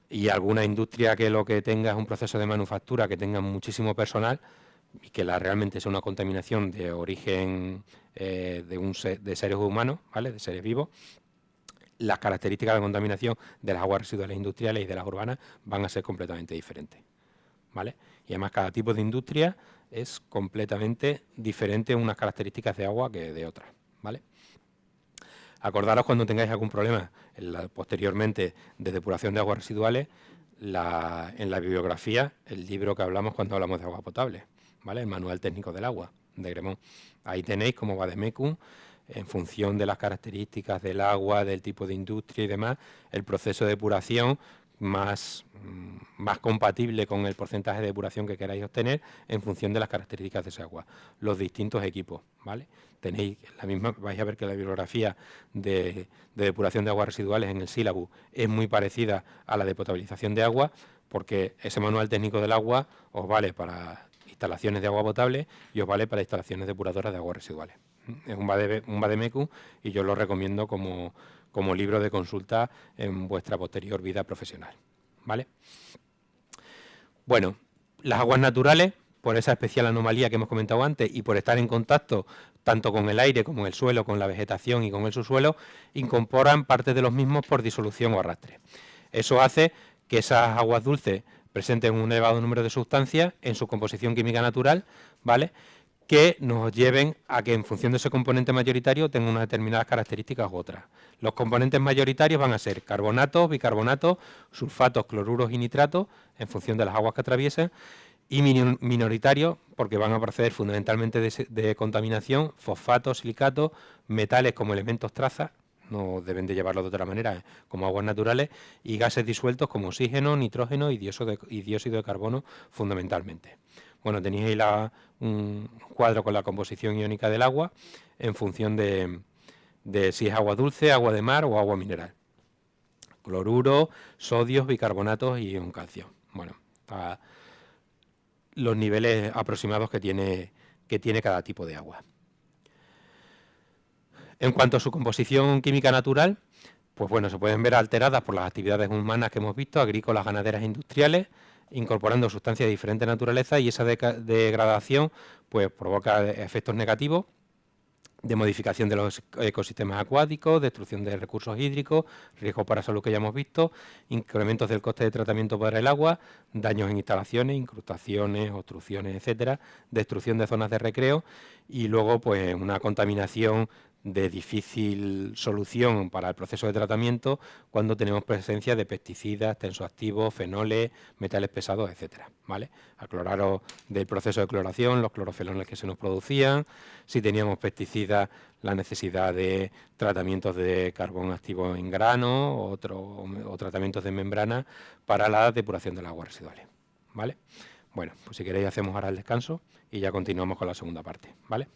y alguna industria que lo que tenga es un proceso de manufactura que tenga muchísimo personal y que realmente sea una contaminación de origen de seres humanos, ¿vale? De seres vivos. Las características de contaminación de las aguas residuales industriales y de las urbanas van a ser completamente diferentes, ¿vale? Y además cada tipo de industria es completamente diferente en unas características de agua que de otras, ¿vale? Acordaros cuando tengáis algún problema posteriormente de depuración de aguas residuales, en la bibliografía, el libro que hablamos cuando hablamos de agua potable, ¿vale? El Manual Técnico del Agua, de Gremón. Ahí tenéis cómo va de MECUM, en función de las características del agua, del tipo de industria y demás, el proceso de depuración más compatible con el porcentaje de depuración que queráis obtener en función de las características de esa agua. Los distintos equipos, ¿vale? Tenéis la misma, vais a ver que la bibliografía de depuración de aguas residuales en el sílabus es muy parecida a la de potabilización de agua, porque ese manual técnico del agua os vale para instalaciones de agua potable y os vale para instalaciones depuradoras de aguas residuales. Es un vademecum y yo lo recomiendo como libro de consulta en vuestra posterior vida profesional, ¿vale? Bueno, las aguas naturales, por esa especial anomalía que hemos comentado antes y por estar en contacto tanto con el aire como el suelo, con la vegetación y con el subsuelo, incorporan parte de los mismos por disolución o arrastre. Eso hace que esas aguas dulces presenten un elevado número de sustancias en su composición química natural, ¿vale?, que nos lleven a que en función de ese componente mayoritario tenga unas determinadas características u otras. Los componentes mayoritarios van a ser carbonatos, bicarbonatos, sulfatos, cloruros y nitratos, en función de las aguas que atraviesen, y minoritarios, porque van a proceder fundamentalmente de contaminación, fosfatos, silicatos, metales como elementos traza, no deben de llevarlo de otra manera, como aguas naturales, y gases disueltos como oxígeno, nitrógeno y dióxido de carbono fundamentalmente. Bueno, tenéis ahí un cuadro con la composición iónica del agua en función de si es agua dulce, agua de mar o agua mineral. Cloruro, sodios, bicarbonatos y un calcio. Bueno, los niveles aproximados que tiene cada tipo de agua. En cuanto a su composición química natural, pues bueno, se pueden ver alteradas por las actividades humanas que hemos visto, agrícolas, ganaderas e industriales, incorporando sustancias de diferente naturaleza, y esa degradación pues provoca efectos negativos de modificación de los ecosistemas acuáticos, destrucción de recursos hídricos, riesgos para la salud que ya hemos visto, incrementos del coste de tratamiento para el agua, daños en instalaciones, incrustaciones, obstrucciones, etcétera, destrucción de zonas de recreo y luego pues una contaminación de difícil solución para el proceso de tratamiento cuando tenemos presencia de pesticidas, tensoactivos, fenoles, metales pesados, etcétera, ¿vale? Acloraros del proceso de cloración, los clorofenoles que se nos producían, si teníamos pesticidas, la necesidad de tratamientos de carbón activo en grano o tratamientos de membrana para la depuración de las aguas residuales, ¿vale? Bueno, pues si queréis hacemos ahora el descanso y ya continuamos con la segunda parte, ¿vale?